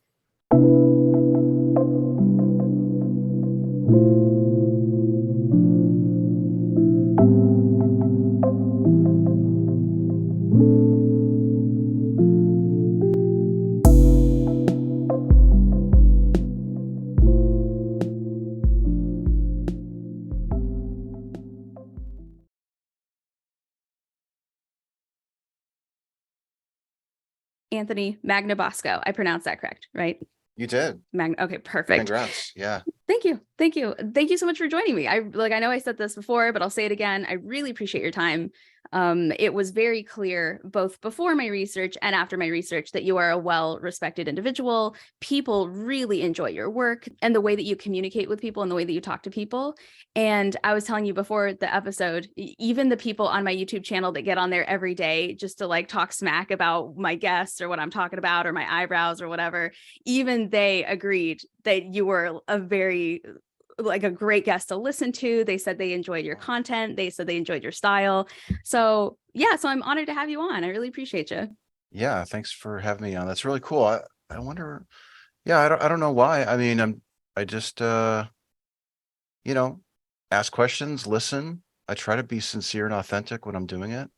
Anthony Magnabosco. I pronounced that correct, right? You did. Okay, perfect. Congrats. Yeah. Thank you. Thank you. Thank you so much for joining me. I know I said this before, but I'll say it again. I really appreciate your time. It was very clear both before my research and after my research that you are a well-respected individual. People really enjoy your work and the way that you communicate with people and the way that you talk to people. And I was telling you before the episode, even the people on my YouTube channel that get on there every day just to like talk smack about my guests or what I'm talking about or my eyebrows or whatever, even they agreed that you were a great guest to listen to. They said they enjoyed your content. They said they enjoyed your style. So yeah, so I'm honored to have you on. I really appreciate you. Yeah. Thanks for having me on. That's really cool. I wonder. Yeah. I don't know why. I mean, I just, ask questions, listen. I try to be sincere and authentic when I'm doing it.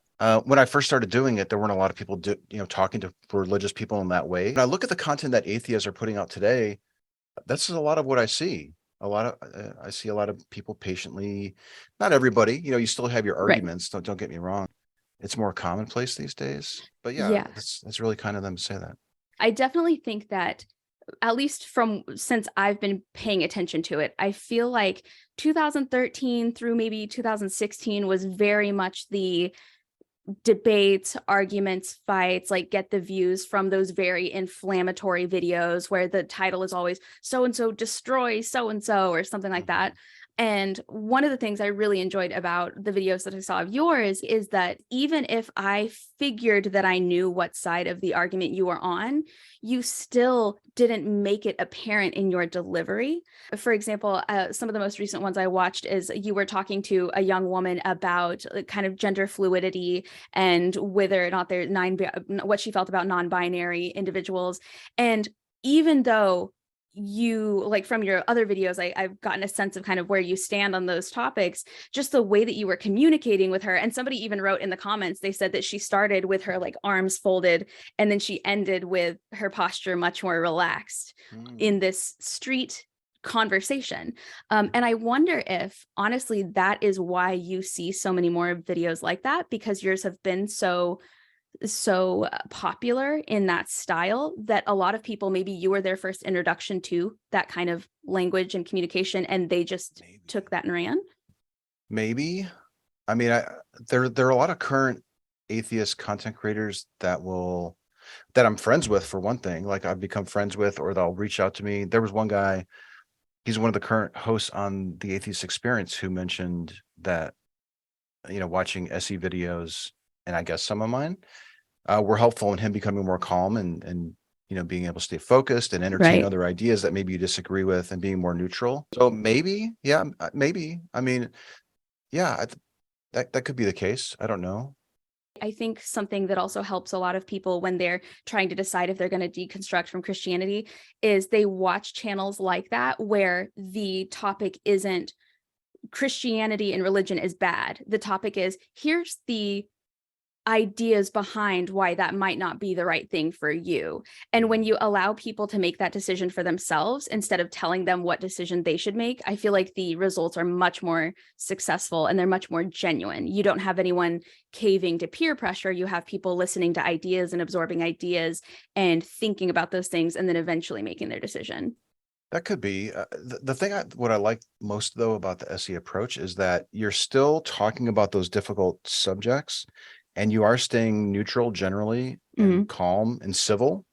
When I first started doing it, there weren't a lot of people, talking to religious people in that way. When I look at the content that atheists are putting out today, that's a lot of what I see. I see a lot of people patiently, not everybody, you still have your arguments. Right. Don't get me wrong. It's more commonplace these days, but yeah. That's really kind of them to say that. I definitely think that, at least since I've been paying attention to it, I feel like 2013 through maybe 2016 was very much the debates, arguments, fights, like get the views from those very inflammatory videos where the title is always so-and-so destroys so-and-so or something like that. And one of the things I really enjoyed about the videos that I saw of yours is that even if I figured that I knew what side of the argument you were on, you still didn't make it apparent in your delivery. For example, some of the most recent ones I watched is you were talking to a young woman about kind of gender fluidity and whether or not what she felt about non-binary individuals. And even though you, like from your other videos, I've gotten a sense of kind of where you stand on those topics, just the way that you were communicating with her. And somebody even wrote in the comments, they said that she started with her like arms folded and then she ended with her posture much more relaxed in this street conversation. And I wonder if honestly, that is why you see so many more videos like that, because yours have been so popular in that style that a lot of people, maybe you were their first introduction to that kind of language and communication and they just took that and ran. Maybe. I mean, there are a lot of current atheist content creators that I'm friends with, for one thing, like I've become friends with, or they'll reach out to me. There was one guy, he's one of the current hosts on The Atheist Experience, who mentioned that, watching SE videos, and I guess some of mine, were helpful in him becoming more calm and being able to stay focused and entertain other ideas that maybe you disagree with and being more neutral. So maybe. I mean, yeah, that could be the case. I don't know. I think something that also helps a lot of people when they're trying to decide if they're going to deconstruct from Christianity is they watch channels like that where the topic isn't Christianity and religion is bad. The topic is, here's the ideas behind why that might not be the right thing for you. And when you allow people to make that decision for themselves, instead of telling them what decision they should make, I feel like the results are much more successful and they're much more genuine. You don't have anyone caving to peer pressure. You have people listening to ideas and absorbing ideas and thinking about those things and then eventually making their decision. That could be. The thing what I like most, though, about the SE approach is that you're still talking about those difficult subjects and you are staying neutral generally and calm and civil,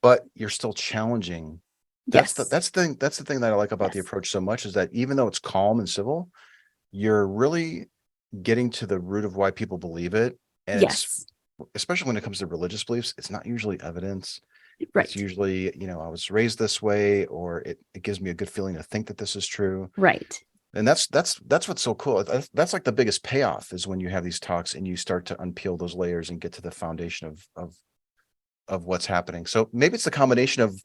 but you're still challenging. That's the thing that I like about the approach so much, is that even though it's calm and civil, you're really getting to the root of why people believe it. And it's, especially when it comes to religious beliefs, it's not usually evidence. It's usually, I was raised this way, or it gives me a good feeling to think that this is true. Right. And that's what's so cool. That's like the biggest payoff, is when you have these talks and you start to unpeel those layers and get to the foundation of what's happening. So maybe it's the combination of,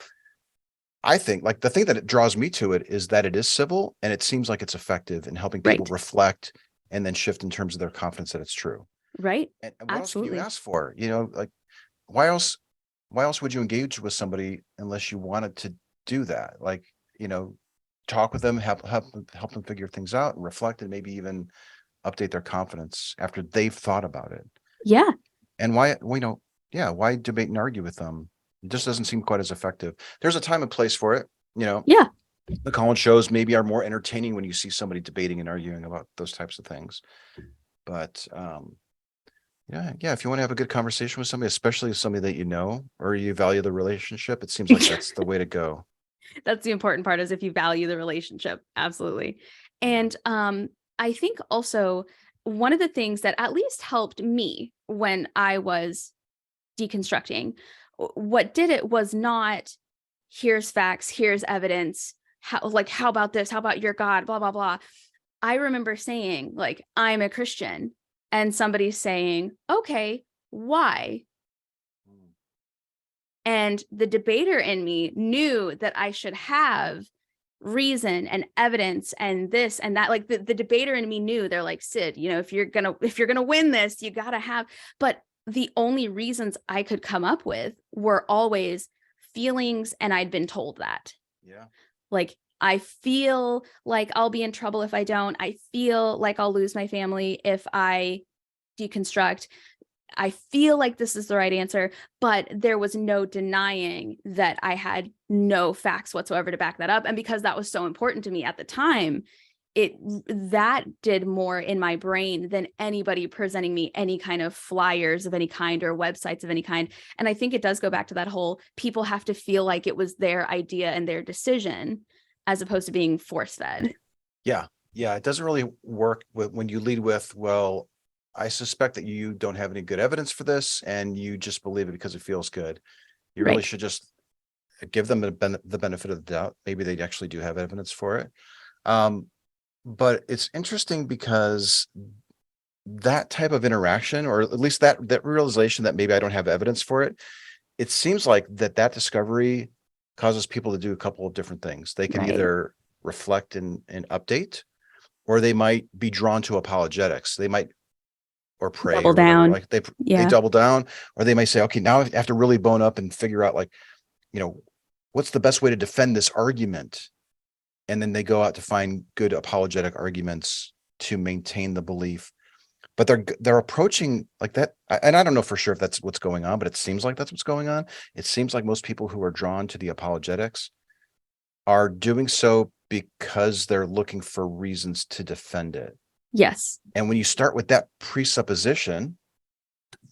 I think, like, the thing that it draws me to it is that it is civil, and it seems like it's effective in helping people reflect and then shift in terms of their confidence that it's true. Right. And what else can you ask for? Like, why else would you engage with somebody unless you wanted to do that? Like, talk with them, help them figure things out and reflect, and maybe even update their confidence after they've thought about it. Yeah. And why debate and argue with them? It just doesn't seem quite as effective. There's a time and place for it, Yeah. The college shows maybe are more entertaining when you see somebody debating and arguing about those types of things. But if you want to have a good conversation with somebody, especially somebody that you know or you value the relationship, it seems like that's the way to go. That's the important part, is if you value the relationship. Absolutely. And I think also one of the things that at least helped me when I was deconstructing, what did it was not, here's facts, here's evidence, how about this? How about your God? Blah, blah, blah. I remember saying, like, I'm a Christian, and somebody saying, okay, why? And the debater in me knew that I should have reason and evidence and this and that. Like, the debater in me knew, they're like, Sid, if you're gonna win this, you gotta have. But the only reasons I could come up with were always feelings, and I'd been told that. Yeah. Like, I feel like I'll be in trouble if I don't. I feel like I'll lose my family if I deconstruct. I feel like this is the right answer, but there was no denying that I had no facts whatsoever to back that up. And because that was so important to me at the time, that did more in my brain than anybody presenting me any kind of flyers of any kind or websites of any kind. And I think it does go back to that whole, people have to feel like it was their idea and their decision, as opposed to being force-fed. Yeah. It doesn't really work when you lead with, well, I suspect that you don't have any good evidence for this, and you just believe it because it feels good. You really should just give them the benefit of the doubt. Maybe they actually do have evidence for it. But it's interesting because that type of interaction, or at least that realization that maybe I don't have evidence for it, it seems like that discovery causes people to do a couple of different things. They can either reflect and update, or they might be drawn to apologetics. They might, or pray, double or whatever. down. Like they double down, or they might say, okay, now I have to really bone up and figure out, like, what's the best way to defend this argument? And then they go out to find good apologetic arguments to maintain the belief. But they're approaching like that. And I don't know for sure if that's what's going on, but it seems like that's what's going on. It seems like most people who are drawn to the apologetics are doing so because they're looking for reasons to defend it. Yes. And when you start with that presupposition,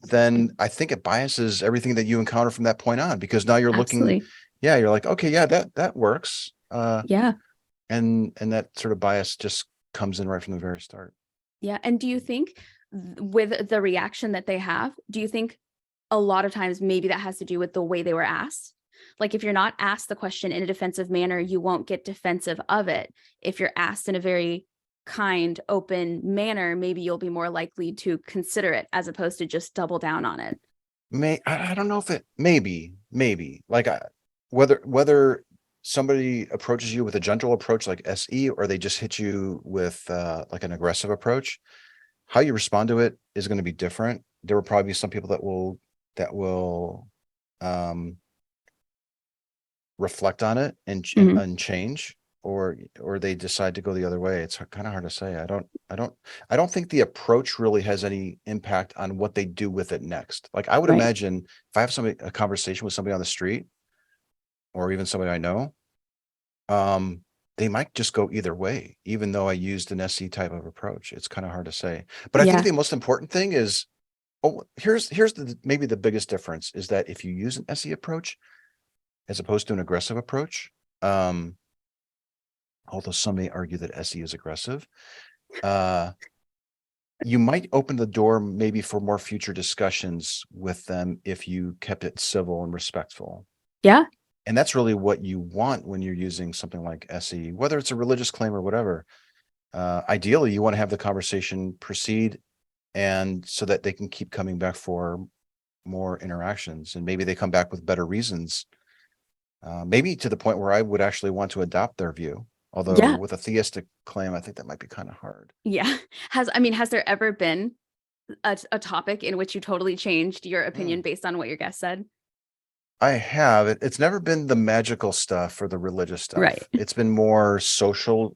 then I think it biases everything that you encounter from that point on, because now you're looking, you're like, okay, that works. And that sort of bias just comes in right from the very start. Yeah. And do you think with the reaction that they have, do you think a lot of times maybe that has to do with the way they were asked? Like, if you're not asked the question in a defensive manner, you won't get defensive of it. If you're asked in a very kind, open manner, maybe you'll be more likely to consider it, as opposed to just double down on it. I don't know if it, maybe like whether somebody approaches you with a gentle approach like SE, or they just hit you with like an aggressive approach, how you respond to it is going to be different. There will probably be some people that will reflect on it and change, or they decide to go the other way. It's kind of hard to say. I don't think the approach really has any impact on what they do with it next. Like, I would imagine if I have a conversation with somebody on the street, or even somebody I know, they might just go either way, even though I used an SE type of approach. It's kind of hard to say. But I think the most important thing is Oh, here's maybe the biggest difference is that if you use an SE approach as opposed to an aggressive approach, although some may argue that SE is aggressive, you might open the door maybe for more future discussions with them if you kept it civil and respectful. Yeah. And that's really what you want when you're using something like SE, whether it's a religious claim or whatever. Ideally, you want to have the conversation proceed, and so that they can keep coming back for more interactions, and maybe they come back with better reasons, maybe to the point where I would actually want to adopt their view. Although Yeah. with a theistic claim, I think that might be kind of hard. Yeah. Has there ever been a topic in which you totally changed your opinion based on what your guest said? I have. It's never been the magical stuff or the religious stuff. Right. It's been more social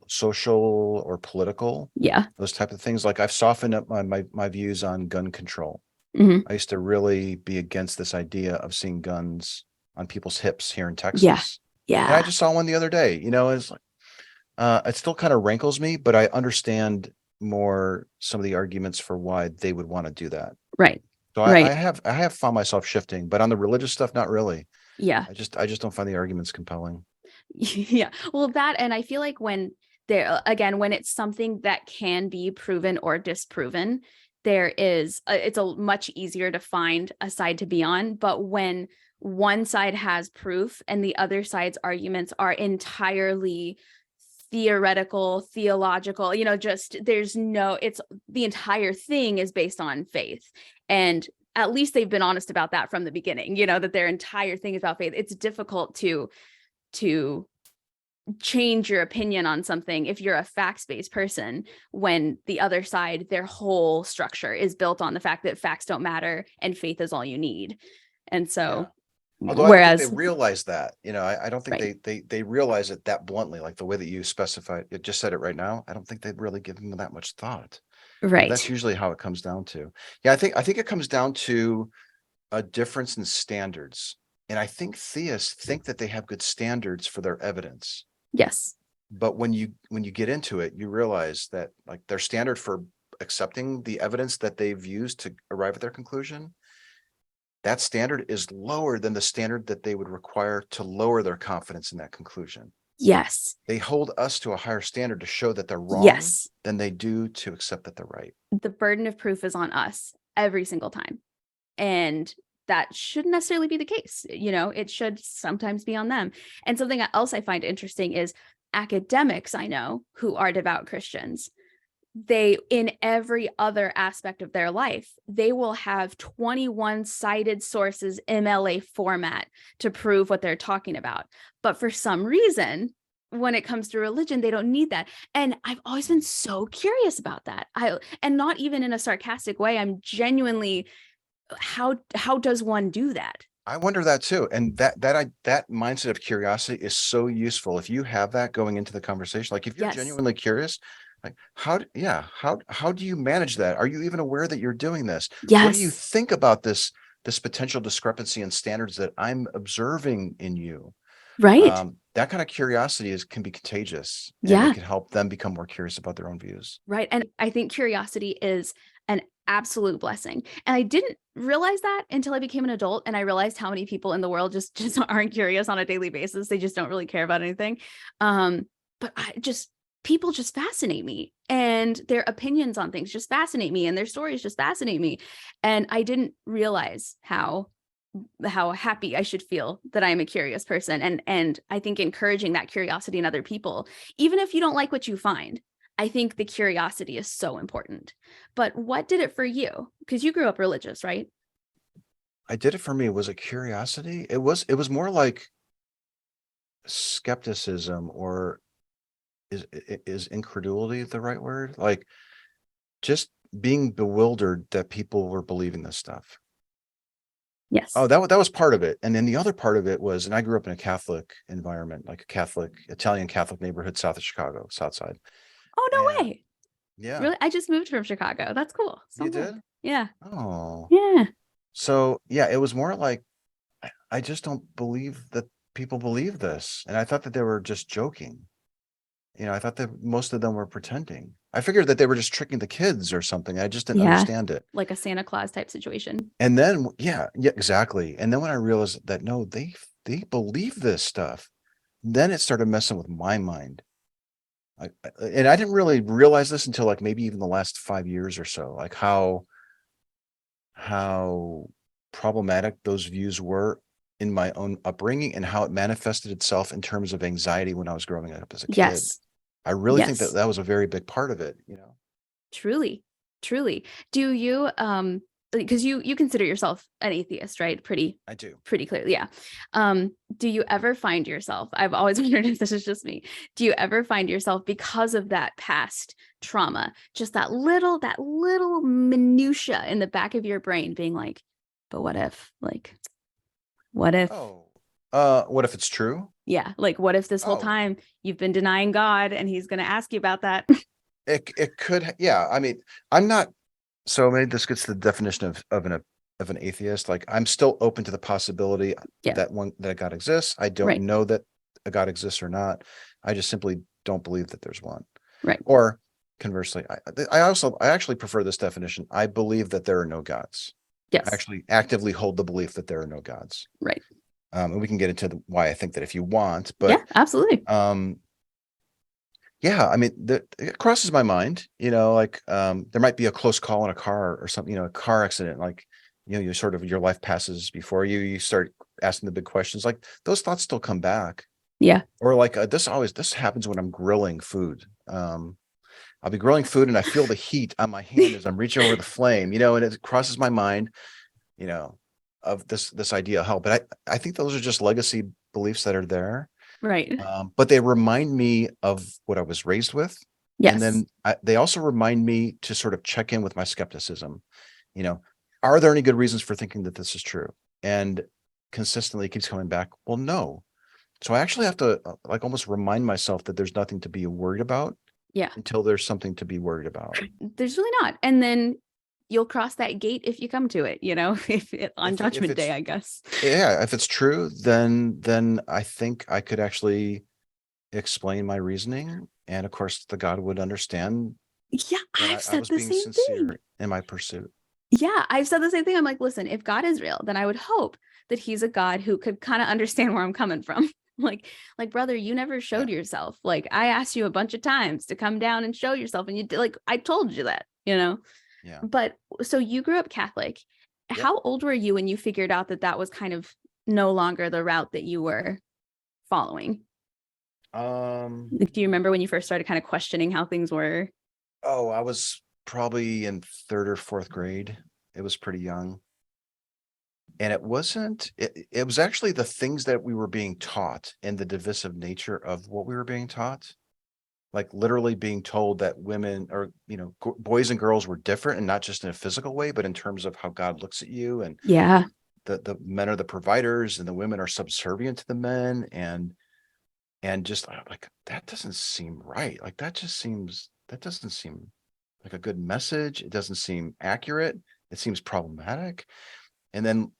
or political. Yeah. Those type of things. Like I've softened up my views on gun control. Mhm. I used to really be against this idea of seeing guns on people's hips here in Texas. Yeah. Yeah. And I just saw one the other day. It's like it still kind of rankles me, but I understand more some of the arguments for why they would want to do that. Right. So Right. I have found myself shifting, but on the religious stuff, not really. Yeah. I just don't find the arguments compelling. Yeah. Well, that, and I feel like when it's something that can be proven or disproven, it's much easier to find a side to be on. But when one side has proof and the other side's arguments are entirely theoretical, theological, it's the entire thing is based on faith. And at least they've been honest about that from the beginning, that their entire thing is about faith. It's difficult to change your opinion on something if you're a facts-based person, when the other side, their whole structure is built on the fact that facts don't matter and faith is all you need. And so Although I don't think they realize that, I don't think they realize it that bluntly, like the way that you specified, you just said it right now. I don't think they'd really give them that much thought. Right. That's usually how it comes down to. Yeah, I think it comes down to a difference in standards. And I think theists think that they have good standards for their evidence. Yes. But when you get into it, you realize that like their standard for accepting the evidence that they've used to arrive at their conclusion, that standard is lower than the standard that they would require to lower their confidence in that conclusion. Yes. They hold us to a higher standard to show that they're wrong Yes. than they do to accept that they're right. The burden of proof is on us every single time. And that shouldn't necessarily be the case. It should sometimes be on them. And something else I find interesting is academics I know who are devout Christians. They, in every other aspect of their life, they will have 21 cited sources, MLA format, to prove what they're talking about. But for some reason, when it comes to religion, they don't need that. And I've always been so curious about that. And not even in a sarcastic way. I'm genuinely, how does one do that? I wonder that too. And that mindset of curiosity is so useful. If you have that going into the conversation, like if you're genuinely curious, like how do you manage that? Are you even aware that you're doing this? Yes. What do you think about this potential discrepancy in standards that I'm observing in you? Right. That kind of curiosity can be contagious. Yeah. And it can help them become more curious about their own views. Right. And I think curiosity is an absolute blessing. And I didn't realize that until I became an adult, and I realized how many people in the world just aren't curious on a daily basis. They just don't really care about anything. But people just fascinate me, and their opinions on things just fascinate me, and their stories just fascinate me. And I didn't realize how happy I should feel that I am a curious person. And I think encouraging that curiosity in other people, even if you don't like what you find, I think the curiosity is so important. But what did it for you? Because you grew up religious, right? I did it for me. It was a curiosity. It was more like skepticism, or is incredulity the right word? Like just being bewildered that people were believing this stuff. Yes. Oh, that was part of it. And then the other part of it was, and I grew up in a Catholic environment, like a Italian Catholic neighborhood south of Chicago, south side. Oh, no way. Yeah. Really? I just moved from Chicago. That's cool. So You cool. did? Yeah. Oh. Yeah. So yeah, it was more like, I just don't believe that people believe this. And I thought that they were just joking. I thought that most of them were pretending. I figured that they were just tricking the kids or something. I just didn't Yeah. understand it. Like a Santa Claus type situation. And then, yeah, exactly. And then when I realized that no, they believe this stuff, then it started messing with my mind. And I didn't really realize this until like maybe even the last 5 years or so, like how problematic those views were in my own upbringing and how it manifested itself in terms of anxiety when I was growing up as a kid. Yes. I really think Yes. that was a very big part of it, you know. Truly. Do you because you consider yourself an atheist, right? I do. Pretty clearly, yeah. Do you ever find yourself, I've always wondered if this is just me, do you ever find yourself, because of that past trauma, just that little minutia in the back of your brain being like, but what if? Like, what if? What if it's true? Yeah, like what if this whole Oh. time you've been denying God and he's gonna ask you about that? It could, yeah. I mean, I'm not. So maybe this gets to the definition of an atheist. Like, I'm still open to the possibility Yeah. that God exists. I don't Right. know that a God exists or not. I just simply don't believe that there's one. Right. Or conversely, I actually prefer this definition. I believe that there are no gods. Yes. I actually actively hold the belief that there are no gods. Right. And we can get into why I think that if you want, but yeah, absolutely. yeah, I mean, it crosses my mind, you know, like there might be a close call in a car or something, you know, a car accident, like, you know, your life passes before you start asking the big questions, like those thoughts still come back. Yeah. Or like this happens when I'm grilling food. I'll be grilling food and I feel the heat on my hand as I'm reaching over the flame, you know, and it crosses my mind, you know, of this idea of hell. But I think those are just legacy beliefs that are there. Right. But they remind me of what I was raised with. Yes. And then they also remind me to sort of check in with my skepticism. You know, are there any good reasons for thinking that this is true? And consistently it keeps coming back, well, no. So I actually have to like almost remind myself that there's nothing to be worried about. Yeah. Until there's something to be worried about. There's really not. And then you'll cross that gate if you come to it, you know, on Judgment Day, I guess. Yeah, if it's true, then I think I could actually explain my reasoning, and of course, the God would understand. Yeah, I've said the same sincere thing in my pursuit. Yeah, I've said the same thing. I'm like, listen, if God is real, then I would hope that he's a God who could kind of understand where I'm coming from. like, brother, you never showed yourself. Like, I asked you a bunch of times to come down and show yourself, and you did. Like, I told you that, you know. Yeah. But so you grew up Catholic. Yep. How old were you when you figured out that was kind of no longer the route that you were following? Like, do you remember when you first started kind of questioning how things were? Oh, I was probably in 3rd or 4th grade. It was pretty young. And it wasn't, it was actually the things that we were being taught and the divisive nature of what we were being taught. Like literally being told that women or, you know, boys and girls were different, and not just in a physical way, but in terms of how God looks at you. And yeah, the men are the providers and the women are subservient to the men. And just like, that doesn't seem right. Like that doesn't seem like a good message. It doesn't seem accurate. It seems problematic. And then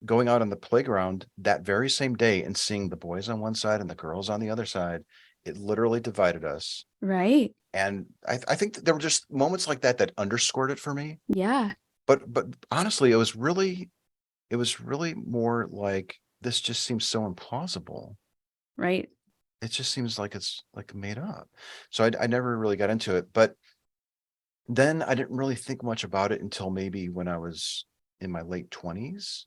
going out on the playground that very same day and seeing the boys on one side and the girls on the other side, it literally divided us. Right. And I think that there were just moments like that underscored it for me. Yeah. But honestly, it was really more like, this just seems so implausible. Right. It just seems like it's like made up. So I never really got into it. But then I didn't really think much about it until maybe when I was in my late 20s.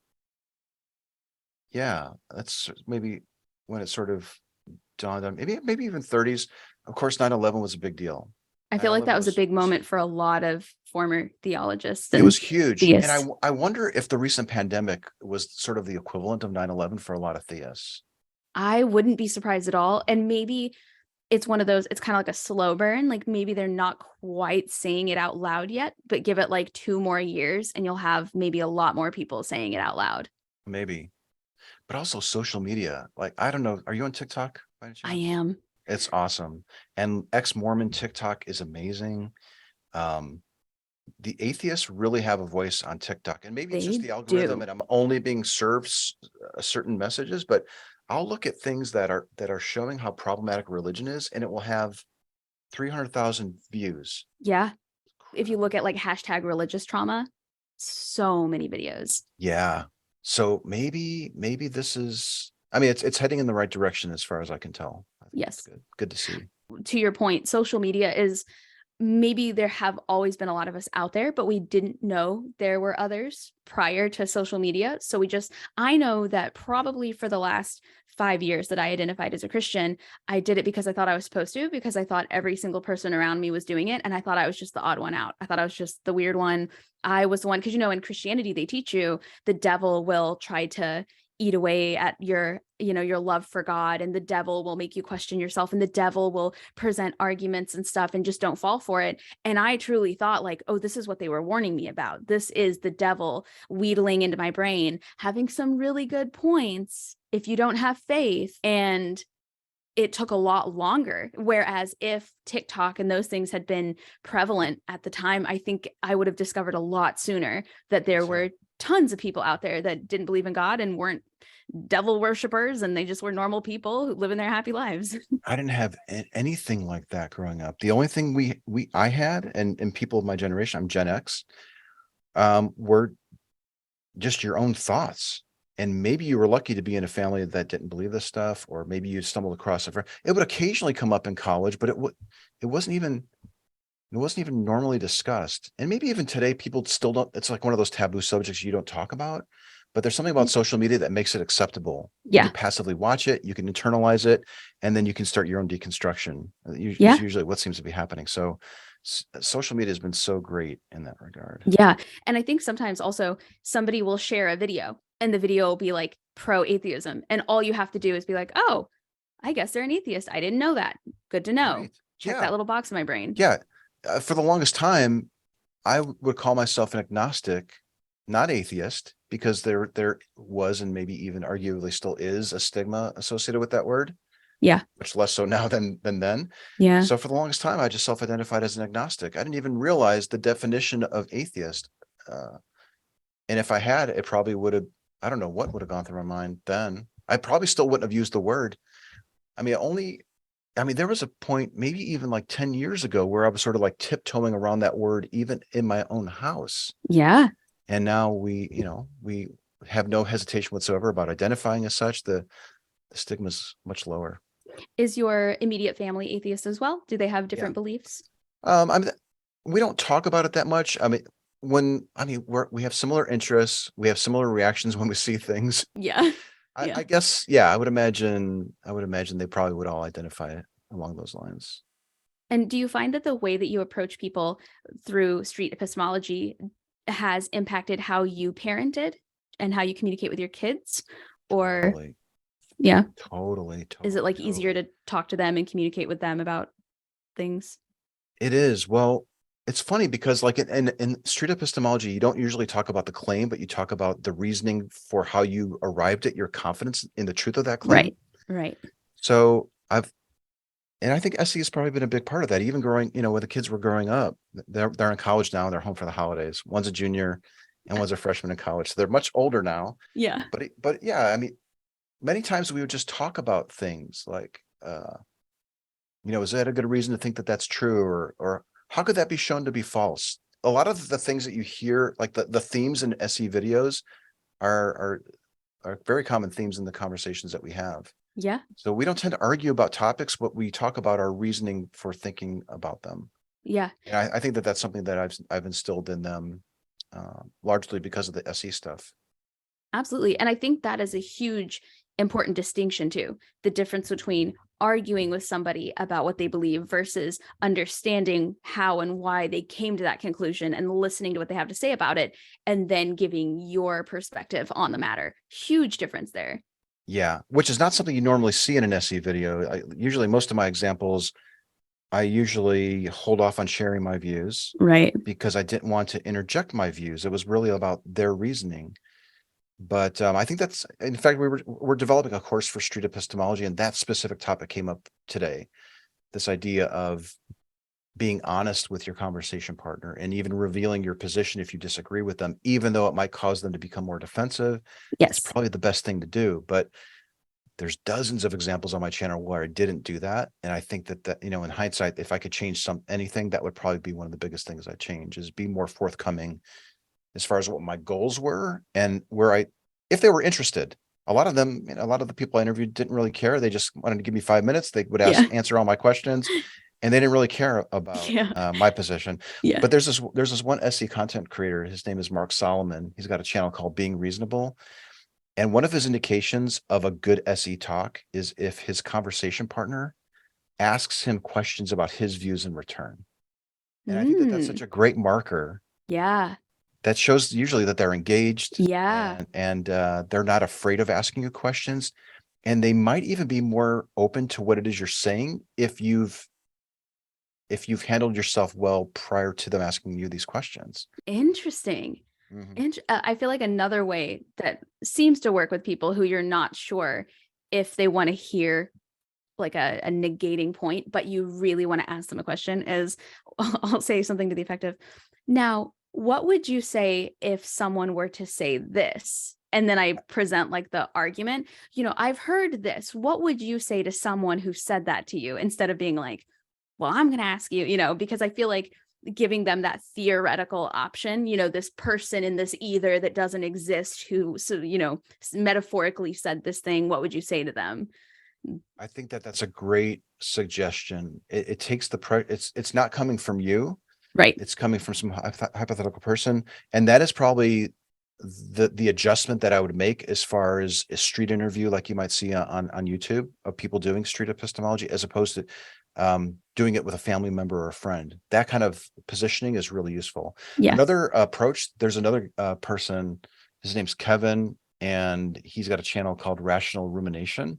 Yeah, that's maybe when it sort of dawned on maybe even 30s. Of course, 9/11 was a big deal. I feel like that was a big moment for a lot of former theologists. It was huge. Theists. And I wonder if the recent pandemic was sort of the equivalent of 9/11 for a lot of theists. I wouldn't be surprised at all. And maybe it's one of those, it's kind of like a slow burn. Like maybe they're not quite saying it out loud yet, but give it like 2 more years and you'll have maybe a lot more people saying it out loud. Maybe. But also social media. Like, I don't know. Are you on TikTok by any chance? I am. It's awesome. And ex-Mormon TikTok is amazing. The atheists really have a voice on TikTok. And maybe it's just the algorithm and I'm only being served certain messages, but I'll look at things that are showing how problematic religion is, and it will have 300,000 views. Yeah. If you look at like hashtag religious trauma, so many videos. Yeah. So maybe this is, I mean, it's heading in the right direction as far as I can tell. I think Yes. it's good. Good to see. To your point, social media is, maybe there have always been a lot of us out there, but we didn't know there were others prior to social media. So I know that probably for the last 5 years that I identified as a Christian, I did it because I thought I was supposed to, because I thought every single person around me was doing it. And I thought I was just the odd one out. I thought I was just the weird one. I was the one, because, in Christianity, they teach you the devil will try to eat away at your love for God, and the devil will make you question yourself, and the devil will present arguments and stuff, and just don't fall for it. And I truly thought like, oh, this is what they were warning me about. This is the devil wheedling into my brain, having some really good points if you don't have faith. And it took a lot longer. Whereas if TikTok and those things had been prevalent at the time, I think I would have discovered a lot sooner that there were tons of people out there that didn't believe in God and weren't devil worshipers, and they just were normal people who living their happy lives. I didn't have anything like that growing up. The only thing I had, and people of my generation, I'm Gen X, were just your own thoughts. And maybe you were lucky to be in a family that didn't believe this stuff, or maybe you stumbled across it. It would occasionally come up in college, but it wasn't even normally discussed. And maybe even today, people still don't. It's like one of those taboo subjects you don't talk about. But there's something about social media that makes it acceptable. Yeah. You can passively watch it, you can internalize it, and then you can start your own deconstruction. It's usually what seems to be happening. So social media has been so great in that regard. Yeah. And I think sometimes also somebody will share a video, and the video will be like pro-atheism. And all you have to do is be like, oh, I guess they're an atheist. I didn't know that. Good to know. Right. Check that little box in my brain. Yeah. For the longest time, I would call myself an agnostic, not atheist, because there was, and maybe even arguably still is, a stigma associated with that word. Yeah. Much less so now than then. Yeah. So for the longest time, I just self-identified as an agnostic. I didn't even realize the definition of atheist. And if I had, it probably would have, I don't know what would have gone through my mind then. I probably still wouldn't have used the word. There was a point, maybe even like 10 years ago, where I was sort of like tiptoeing around that word, even in my own house. Yeah. And now we have no hesitation whatsoever about identifying as such. The stigma's much lower. Is your immediate family atheist as well? Do they have different beliefs? We don't talk about it that much. We have similar interests. We have similar reactions when we see things. Yeah. I guess, yeah, I would imagine they probably would all identify along those lines. And do you find that the way that you approach people through street epistemology has impacted how you parented and how you communicate with your kids? Or Totally. Yeah. Totally. Is it like easier to talk to them and communicate with them about things? It is. Well, it's funny because like in street epistemology, you don't usually talk about the claim, but you talk about the reasoning for how you arrived at your confidence in the truth of that claim. Right. So I think SE has probably been a big part of that. Even growing, when the kids were growing up, they're in college now, and they're home for the holidays. One's a junior and one's a freshman in college. So they're much older now. Yeah. But yeah, many times we would just talk about things like, is that a good reason to think that that's true? Or how could that be shown to be false? A lot of the things that you hear, like the themes in SE videos are very common themes in the conversations that we have. Yeah. So we don't tend to argue about topics, but we talk about our reasoning for thinking about them. Yeah. And I think that that's something that I've instilled in them, largely because of the SE stuff. Absolutely. And I think that is a huge, important distinction too. The difference between arguing with somebody about what they believe versus understanding how and why they came to that conclusion and listening to what they have to say about it, and then giving your perspective on the matter. Huge difference there. Yeah, which is not something you normally see in an SE video. Usually most of my examples, I usually hold off on sharing my views. Right. Because I didn't want to interject my views. It was really about their reasoning. But I think that's, in fact, we're developing a course for street epistemology, and that specific topic came up today. This idea of being honest with your conversation partner and even revealing your position if you disagree with them, even though it might cause them to become more defensive. Yes. It's probably the best thing to do. But There's dozens of examples on my channel where I didn't do that. And I think that, in hindsight, if I could change anything, that would probably be one of the biggest things I change, is be more forthcoming as far as what my goals were and if they were interested. A lot of them, a lot of the people I interviewed didn't really care. They just wanted to give me 5 minutes. They would answer all my questions, and they didn't really care about my position. Yeah. But there's this one SE content creator. His name is Mark Solomon. He's got a channel called Being Reasonable. And one of his indications of a good SE talk is if his conversation partner asks him questions about his views in return. And I think that that's such a great marker. Yeah. That shows usually that they're engaged. Yeah. And they're not afraid of asking you questions. And they might even be more open to what it is you're saying if you've handled yourself well prior to them asking you these questions. Interesting. And I feel like another way that seems to work with people who you're not sure if they want to hear like a negating point, but you really want to ask them a question is, I'll say something to the effect of, now, what would you say if someone were to say this? And then I present like the argument, I've heard this. What would you say to someone who said that to you, instead of being like, well, I'm going to ask you, because I feel like giving them that theoretical option, this person in this either that doesn't exist who, metaphorically said this thing, what would you say to them? I think that that's a great suggestion. It takes it's not coming from you, right? It's coming from some hypothetical person. And that is probably the adjustment that I would make as far as a street interview, like you might see on YouTube of people doing street epistemology, as opposed to doing it with a family member or a friend. That kind of positioning is really useful. Yeah. Another approach, there's another person, his name's Kevin, and he's got a channel called Rational Rumination.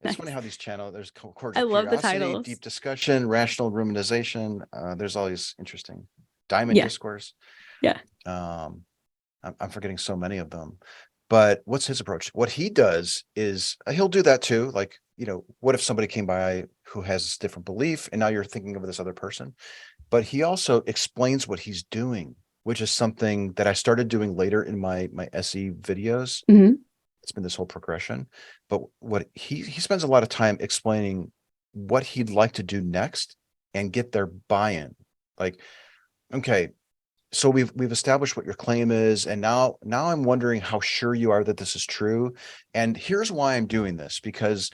It's funny how these channels, there's I love the curiosity, titles. deep discussion, rational rumination. There's all these interesting diamond discourse. Yeah. I'm forgetting so many of them. But what's his approach? What he does is he'll do that too. Like, what if somebody came by who has this different belief and now you're thinking of this other person? But he also explains what he's doing, which is something that I started doing later in my SE videos. It's been this whole progression. But what he spends a lot of time explaining what he'd like to do next and get their buy-in. Like, okay, so we've established what your claim is, and now I'm wondering how sure you are that this is true. And here's why I'm doing this, because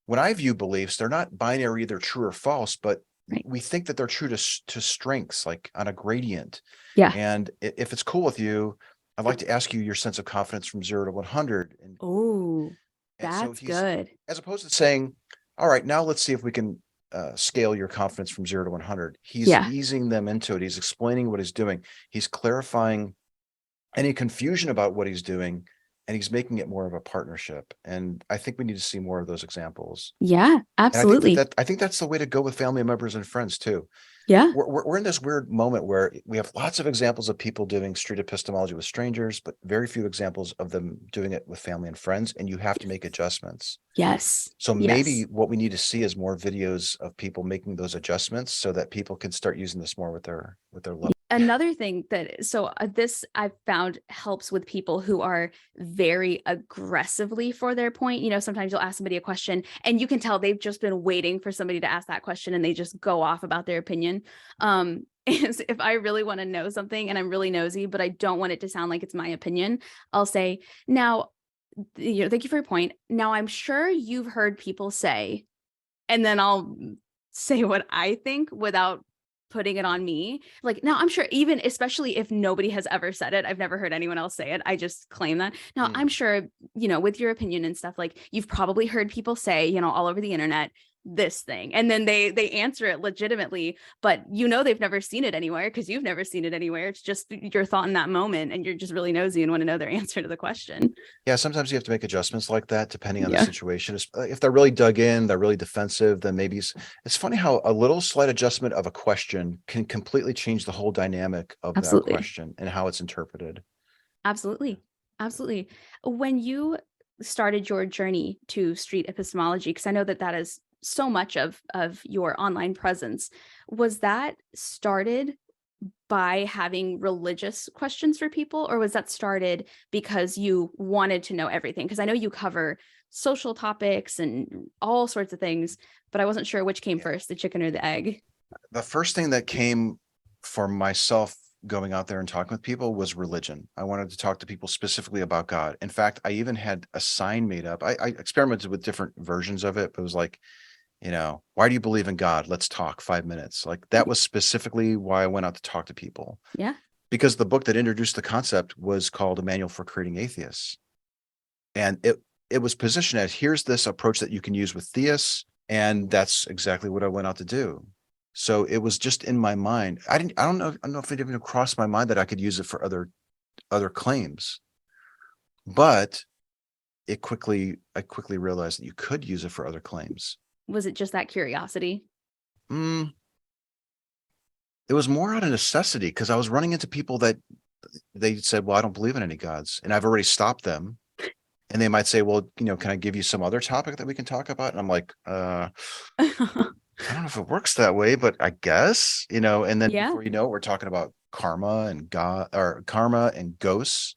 when I view beliefs, they're not binary, either true or false, but we think that they're true to strengths, like on a gradient. Yeah. And if it's cool with you, I'd like to ask you your sense of confidence from 0 to 100. Oh, that's good. As opposed to saying, all right, now let's see if we can scale your confidence from 0 to 100. He's easing them into it. He's explaining what he's doing. He's clarifying any confusion about what he's doing, and he's making it more of a partnership. And I think we need to see more of those examples. Yeah, absolutely. I think that's the way to go with family members and friends too. Yeah. We're in this weird moment where we have lots of examples of people doing street epistemology with strangers, but very few examples of them doing it with family and friends. And you have to make adjustments. Yes. So maybe what we need to see is more videos of people making those adjustments so that people can start using this more with their love. Another thing this I've found helps with people who are very aggressively for their point. Sometimes you'll ask somebody a question and you can tell they've just been waiting for somebody to ask that question and they just go off about their opinion. Is if I really want to know something and I'm really nosy, but I don't want it to sound like it's my opinion, I'll say, now, thank you for your point. Now, I'm sure you've heard people say, and then I'll say what I think without putting it on me. Like, now I'm sure, even especially if nobody has ever said it, I've never heard anyone else say it, I just claim that. Now I'm sure, with your opinion and stuff, like you've probably heard people say, all over the internet, this thing, and then they answer it legitimately, but they've never seen it anywhere because you've never seen it anywhere. It's just your thought in that moment, and you're just really nosy and want to know their answer to the question. Yeah, sometimes you have to make adjustments like that depending on the situation. If they're really dug in, they're really defensive, then maybe it's funny how a little slight adjustment of a question can completely change the whole dynamic of that question and how it's interpreted. Absolutely. When you started your journey to street epistemology, because I know that is so much of your online presence, was that started by having religious questions for people, or was that started because you wanted to know everything? Because I know you cover social topics and all sorts of things, but I wasn't sure which came first, the chicken or the egg. The first thing that came for myself going out there and talking with people was religion. I wanted to talk to people specifically about God. In fact, I even had a sign made up. I experimented with different versions of it, but it was like, why do you believe in God? Let's talk 5 minutes. Like that was specifically why I went out to talk to people. Yeah. Because the book that introduced the concept was called A Manual for Creating Atheists. And it was positioned as, here's this approach that you can use with theists. And that's exactly what I went out to do. So it was just in my mind. I don't know if it even crossed my mind that I could use it for other claims. But I quickly realized that you could use it for other claims. Was it just that curiosity? It was more out of necessity, because I was running into people that they said, well, I don't believe in any gods. And I've already stopped them. And they might say, well, can I give you some other topic that we can talk about? And I'm like, I don't know if it works that way, but I guess, and then before you know it, we're talking about karma and God, or karma and ghosts,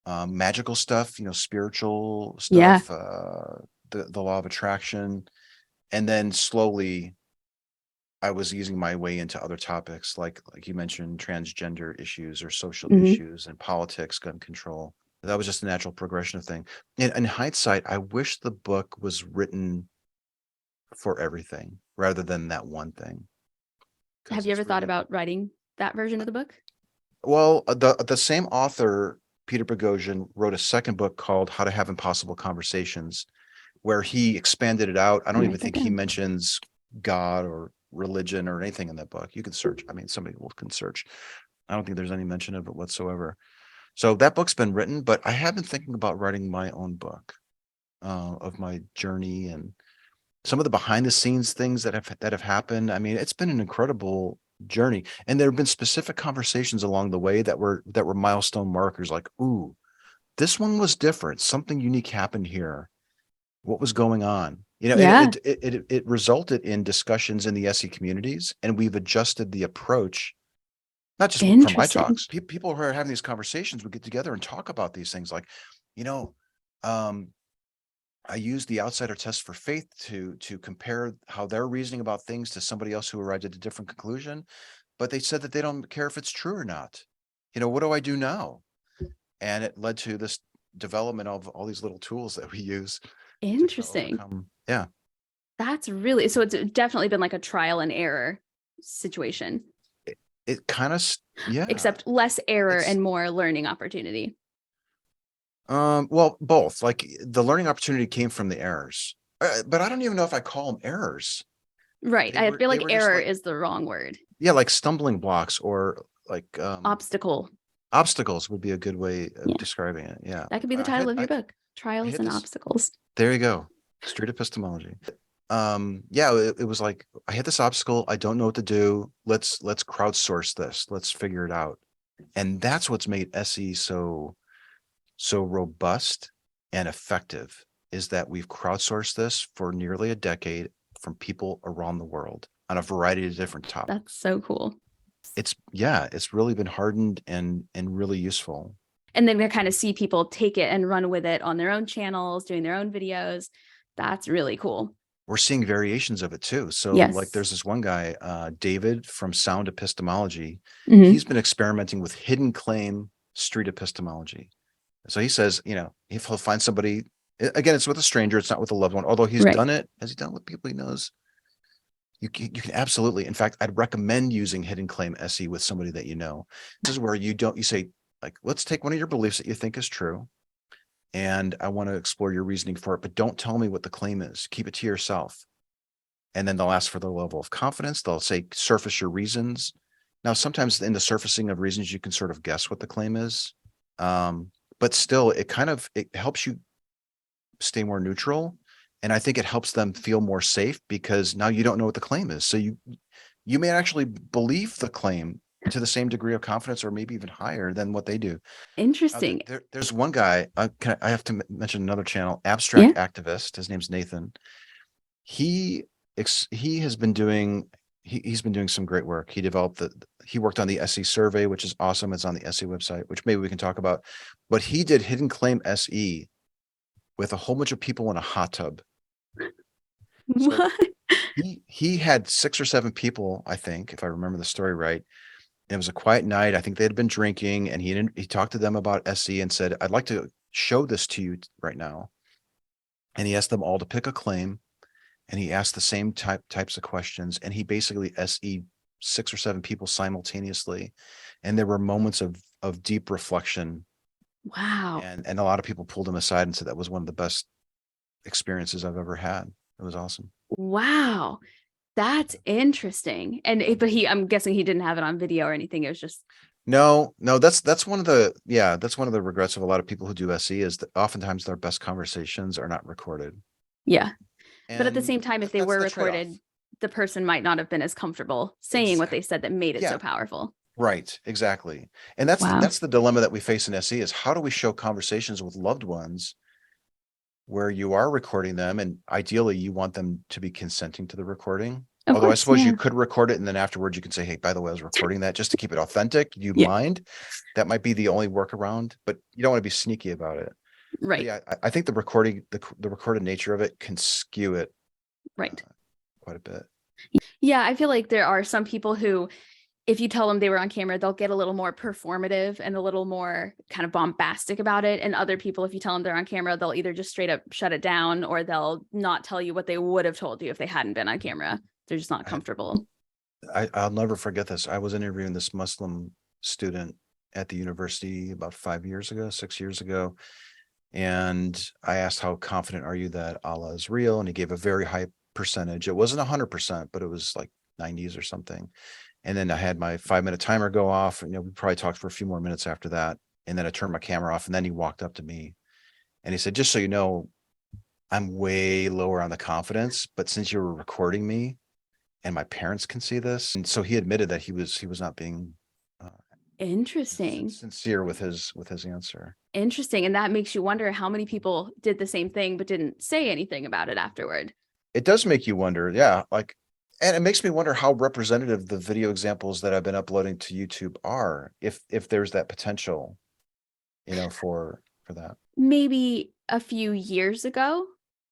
magical stuff, spiritual stuff, the law of attraction. And then slowly I was easing my way into other topics, like you mentioned, transgender issues or social issues and politics, gun control. That was just a natural progression of thing. In hindsight, I wish the book was written for everything rather than that one thing. Have you ever thought about writing that version of the book? Well, the same author, Peter Boghossian, wrote a second book called How to Have Impossible Conversations, where he expanded it out. I don't even think he mentions God or religion or anything in that book. You can search. I mean, somebody can search. I don't think there's any mention of it whatsoever. So that book's been written, but I have been thinking about writing my own book of my journey and some of the behind the scenes things that have happened. I mean, it's been an incredible journey, and there have been specific conversations along the way that were milestone markers, like, ooh, this one was different. Something unique happened here. What was going on? And it resulted in discussions in the SE communities, and we've adjusted the approach. Not just from my talks, people who are having these conversations would get together and talk about these things, like, I use the outsider test for faith to compare how they're reasoning about things to somebody else who arrived at a different conclusion, but they said that they don't care if it's true or not. What do I do now? And it led to this development of all these little tools that we use. Interesting. Yeah. That's really, so it's definitely been like a trial and error situation. It kind of, yeah. Except less error and more learning opportunity. Well, both. Like the learning opportunity came from the errors, but I don't even know if I call them errors. Right. I feel like error is the wrong word. Yeah, like stumbling blocks or like obstacles would be a good way of describing it. Yeah, that could be the title of your book: Trials and Obstacles. There you go. Street Epistemology. It was like, I hit this obstacle, I don't know what to do, let's crowdsource this, let's figure it out. And that's what's made SE so robust and effective, is that we've crowdsourced this for nearly a decade from people around the world on a variety of different topics. That's so cool. It's really been hardened and really useful. And then we kind of see people take it and run with it on their own channels, doing their own videos. That's really cool. We're seeing variations of it too. So like there's this one guy, David from Sound Epistemology. He's been experimenting with hidden claim street epistemology. So he says, if he'll find somebody, again, it's with a stranger, it's not with a loved one, although he's done it. Has he done it with people he knows? You can absolutely, in fact, I'd recommend using hidden claim SE with somebody that you know. This is where you say, like, let's take one of your beliefs that you think is true, and I want to explore your reasoning for it, but don't tell me what the claim is. Keep it to yourself. And then they'll ask for the level of confidence. They'll say, surface your reasons. Now, sometimes in the surfacing of reasons, you can sort of guess what the claim is. But still, it helps you stay more neutral. And I think it helps them feel more safe, because now you don't know what the claim is. So you may actually believe the claim to the same degree of confidence, or maybe even higher than what they do. Interesting. There's one guy, I have to mention another channel, Abstract Activist. His name's Nathan. He has been doing, he's been doing some great work. He worked on the SE survey, which is awesome. It's on the SE website, which maybe we can talk about. But he did hidden claim SE with a whole bunch of people in a hot tub. So he had 6 or 7 people, I think, if I remember the story right. It was a quiet night. I think they had been drinking, and he talked to them about SE and said, "I'd like to show this to you right now." And he asked them all to pick a claim, and he asked the same types of questions, and he basically SE 6 or 7 people simultaneously. And there were moments of deep reflection. Wow. And a lot of people pulled him aside and said that was one of the best experiences I've ever had. It was awesome. Wow. That's interesting. But I'm guessing he didn't have it on video or anything. It was just. No, that's one of the regrets of a lot of people who do SE is that oftentimes their best conversations are not recorded. Yeah. But at the And same time, if they were recorded, the person might not have been as comfortable saying what they said that made it so powerful. Right, exactly. And that's the dilemma that we face in SE is how do we show conversations with loved ones where you are recording them, and ideally you want them to be consenting to the recording. Although I suppose you could record it and then afterwards you can say, "Hey, by the way, I was recording that," just to keep it authentic. Do you mind? That might be the only workaround, but you don't want to be sneaky about it. Right. But yeah, I think the recorded nature of it can skew it right quite a bit. Yeah, I feel like there are some people who, if you tell them they were on camera, they'll get a little more performative and a little more kind of bombastic about it. And other people, if you tell them they're on camera, they'll either just straight up shut it down or they'll not tell you what they would have told you if they hadn't been on camera. They're just not comfortable. I'll never forget this. I was interviewing this Muslim student at the university about 6 years ago. And I asked, "How confident are you that Allah is real?" And he gave a very high percentage. It wasn't 100%, but it was like 90s or something. And then I had my 5-minute timer go off. We probably talked for a few more minutes after that. And then I turned my camera off, and then he walked up to me and he said, "Just so you know, I'm way lower on the confidence, but since you were recording me and my parents can see this." And so he admitted that he was not being interesting, sincere with his answer. Interesting. And that makes you wonder how many people did the same thing but didn't say anything about it afterward. It does make you wonder. Yeah. And it makes me wonder how representative the video examples that I've been uploading to YouTube are, if there's that potential, for that. Maybe a few years ago,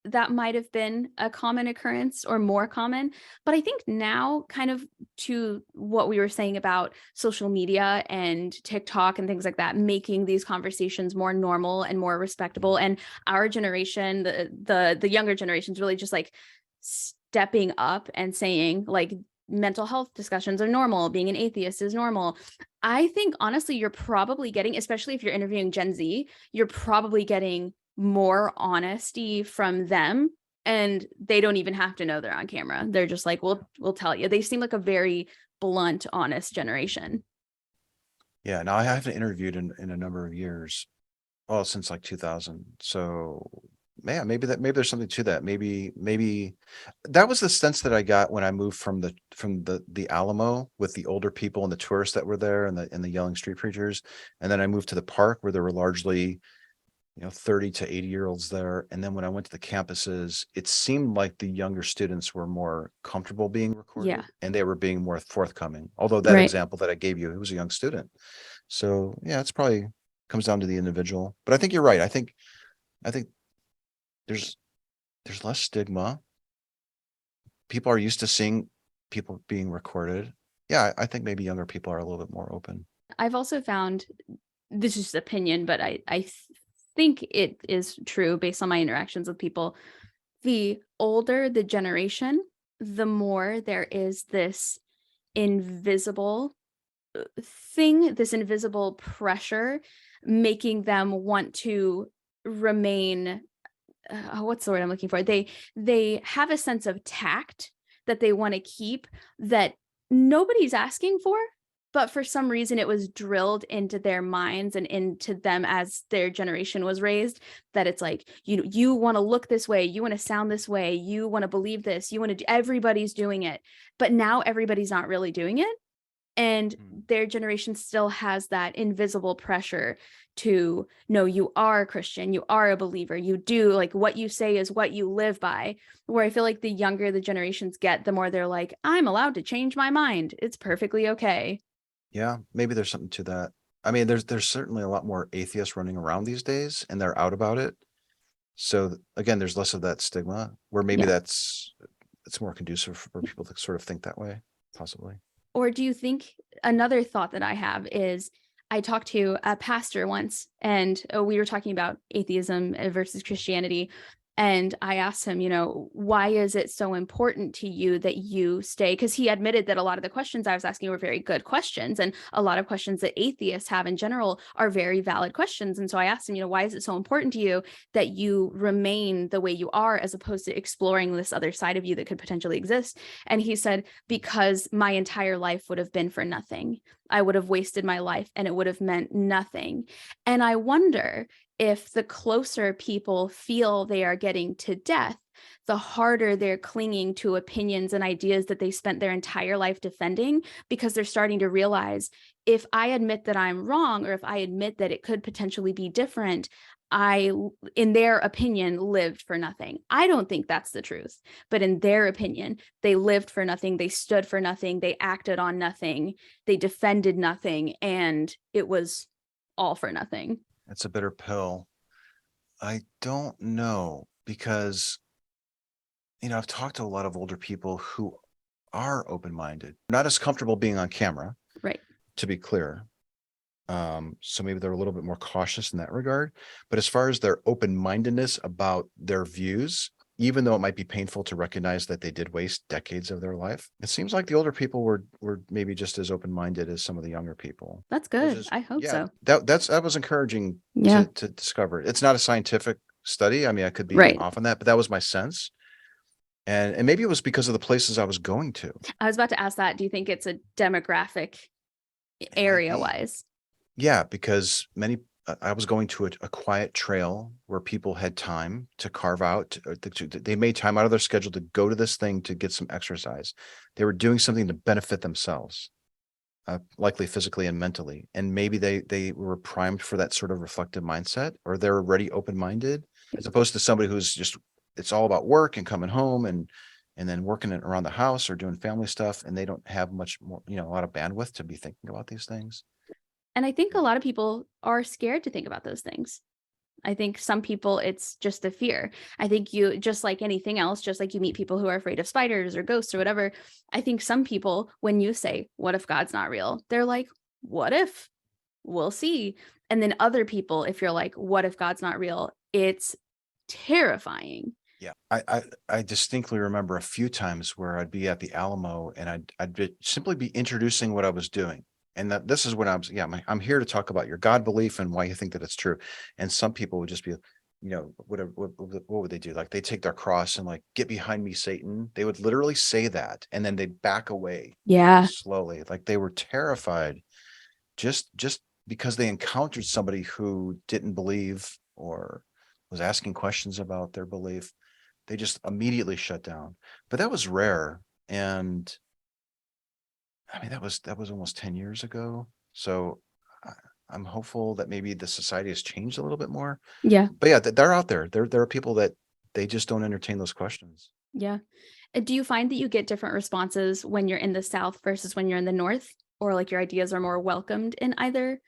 that might have been a common occurrence or more common. But I think now, kind of to what we were saying about social media and TikTok and things like that, making these conversations more normal and more respectable. And our generation, the younger generations, really just like stepping up and saying like mental health discussions are normal, being an atheist is normal. I think honestly, you're probably getting, especially if you're interviewing Gen Z, you're probably getting more honesty from them, and they don't even have to know they're on camera. They're just like, we'll tell you. They seem like a very blunt, honest generation. Yeah, now I haven't interviewed in a number of years. Well, since like 2000. So man, maybe there's something to that. Maybe that was the sense that I got when I moved from the Alamo with the older people and the tourists that were there and the yelling street preachers. And then I moved to the park where there were largely 30 to 80-year-olds there. And then when I went to the campuses, it seemed like the younger students were more comfortable being recorded and they were being more forthcoming. Although that example that I gave you, it was a young student. So yeah, it's probably comes down to the individual, but I think you're right. I think there's less stigma. People are used to seeing people being recorded. Yeah, I think maybe younger people are a little bit more open. I've also found, this is opinion, but I think it is true based on my interactions with people. The older the generation, the more there is this invisible thing, this invisible pressure, making them want to remain, what's the word I'm looking for? They have a sense of tact that they want to keep that nobody's asking for. But for some reason, it was drilled into their minds and into them as their generation was raised, that it's like, you want to look this way, you want to sound this way, you want to believe this, you want to do, everybody's doing it. But now everybody's not really doing it. And their generation still has that invisible pressure to, no, you are a Christian, you are a believer, you do, like, what you say is what you live by. Where I feel like the younger the generations get, the more they're like, I'm allowed to change my mind. It's perfectly okay. Yeah, maybe there's something to that. I mean, there's certainly a lot more atheists running around these days, and they're out about it. So again, there's less of that stigma, where maybe Yeah. it's more conducive for people to sort of think that way, possibly. Or do you think, another thought that I have is, I talked to a pastor once, and we were talking about atheism versus Christianity. And I asked him, why is it so important to you that you stay? Because he admitted that a lot of the questions I was asking were very good questions. And a lot of questions that atheists have in general are very valid questions. And so I asked him, why is it so important to you that you remain the way you are, as opposed to exploring this other side of you that could potentially exist? And he said, because my entire life would have been for nothing. I would have wasted my life and it would have meant nothing. And I wonder if the closer people feel they are getting to death, the harder they're clinging to opinions and ideas that they spent their entire life defending, because they're starting to realize, if I admit that I'm wrong, or if I admit that it could potentially be different, I, in their opinion, lived for nothing. I don't think that's the truth, but in their opinion, they lived for nothing. They stood for nothing. They acted on nothing. They defended nothing. And it was all for nothing. It's a bitter pill. I don't know, because, I've talked to a lot of older people who are open-minded, not as comfortable being on camera, right? To be clear. So maybe they're a little bit more cautious in that regard. But as far as their open-mindedness about their views, even though it might be painful to recognize that they did waste decades of their life, it seems like the older people were maybe just as open-minded as some of the younger people. That's good. I hope so. That was encouraging to discover. It's not a scientific study. I mean, I could be off on that, but that was my sense. And maybe it was because of the places I was going to. I was about to ask that. Do you think it's a demographic area wise? Yeah, because I was going to a quiet trail where people had time to carve out. They made time out of their schedule to go to this thing to get some exercise. They were doing something to benefit themselves, likely physically and mentally. And maybe they were primed for that sort of reflective mindset, or they're already open-minded, as opposed to somebody who's just, it's all about work and coming home and then working around the house or doing family stuff. And they don't have much more, a lot of bandwidth to be thinking about these things. And I think a lot of people are scared to think about those things. I think some people, it's just a fear. I think you, just like anything else, just like you meet people who are afraid of spiders or ghosts or whatever, I think some people, when you say, what if God's not real? They're like, what if? We'll see. And then other people, if you're like, what if God's not real? It's terrifying. Yeah, I distinctly remember a few times where I'd be at the Alamo and I'd simply be introducing what I was doing. And that this is when I'm here to talk about your God belief and why you think that it's true. And some people would just be, whatever, what would they do? Like, they take their cross and like, get behind me, Satan. They would literally say that. And then they'd back away. Yeah. Slowly. Like, they were terrified just because they encountered somebody who didn't believe or was asking questions about their belief. They just immediately shut down. But that was rare. And I mean, that was almost 10 years ago. So I'm hopeful that maybe the society has changed a little bit more. Yeah. But yeah, they're out there. There are people that they just don't entertain those questions. Yeah. Do you find that you get different responses when you're in the South versus when you're in the North? Or like your ideas are more welcomed in either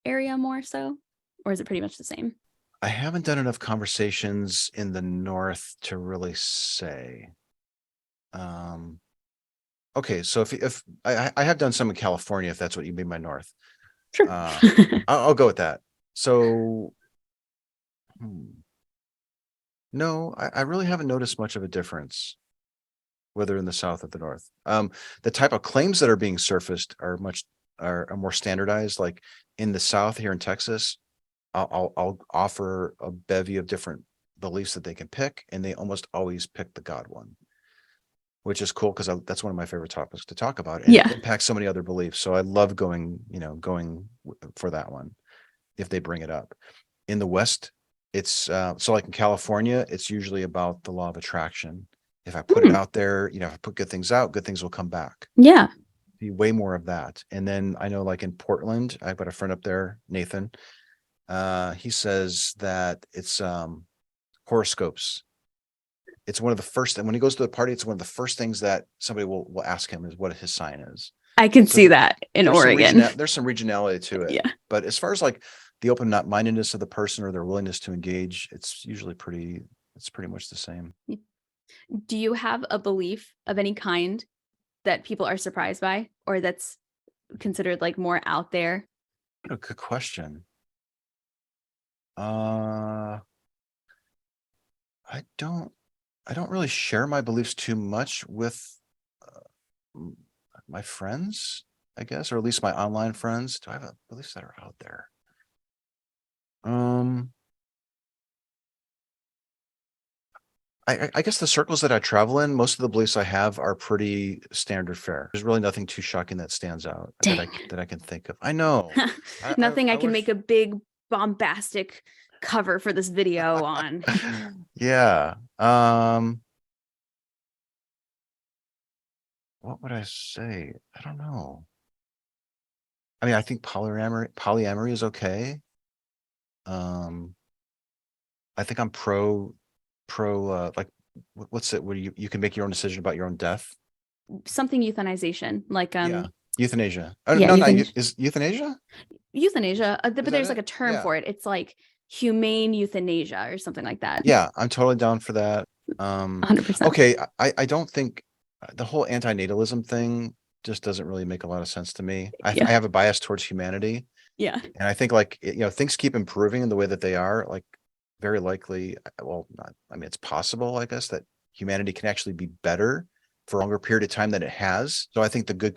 area more so? Or is it pretty much the same? I haven't done enough conversations in the North to really say. Okay, so if I have done some in California, if that's what you mean by North. Sure. I'll go with that. So, no, I really haven't noticed much of a difference, whether in the South or the North. The type of claims that are being surfaced are more standardized. Like in the South here in Texas, I'll offer a bevy of different beliefs that they can pick, and they almost always pick the God one, which is cool because that's one of my favorite topics to talk about. And it impacts so many other beliefs. So I love going for that one if they bring it up. In the West, it's so like in California, it's usually about the law of attraction. If I put it out there, if I put good things out, good things will come back. Yeah. see way more of that. And then I know, like in Portland, I've got a friend up there, Nathan. He says that it's horoscopes. It's one of the first, and when he goes to the party, it's one of the first things that somebody will ask him is what his sign is. I can So see that in Oregon. there's some regionality to it. Yeah. But as far as like the open-mindedness of the person or their willingness to engage, it's pretty much the same. Do you have a belief of any kind that people are surprised by, or that's considered like more out there? What a good question. I don't really share my beliefs too much with my friends, I guess, or at least my online friends. Do I have beliefs that are out there? I guess the circles that I travel in, most of the beliefs I have are pretty standard fare. There's really nothing too shocking that stands out that I can think of. I know. Nothing I can make a big bombastic cover for this video on. Yeah. What would I say? I don't know. I mean, I think polyamory is okay. I think I'm pro like what's it where you can make your own decision about your own death. Something euthanization, like Yeah. Euthanasia. Yeah, No, euthanasia. is euthanasia? Euthanasia, but that there's it? like a term Yeah. for it. It's like humane euthanasia or something like that. Yeah, I'm totally down for that. 100%. Okay, I don't think the whole antinatalism thing just doesn't really make a lot of sense to me. I have a bias towards humanity. Yeah. And I think like, things keep improving in the way that they are, like very likely, well, not, I mean, it's possible, I guess, that humanity can actually be better for a longer period of time than it has. So I think the good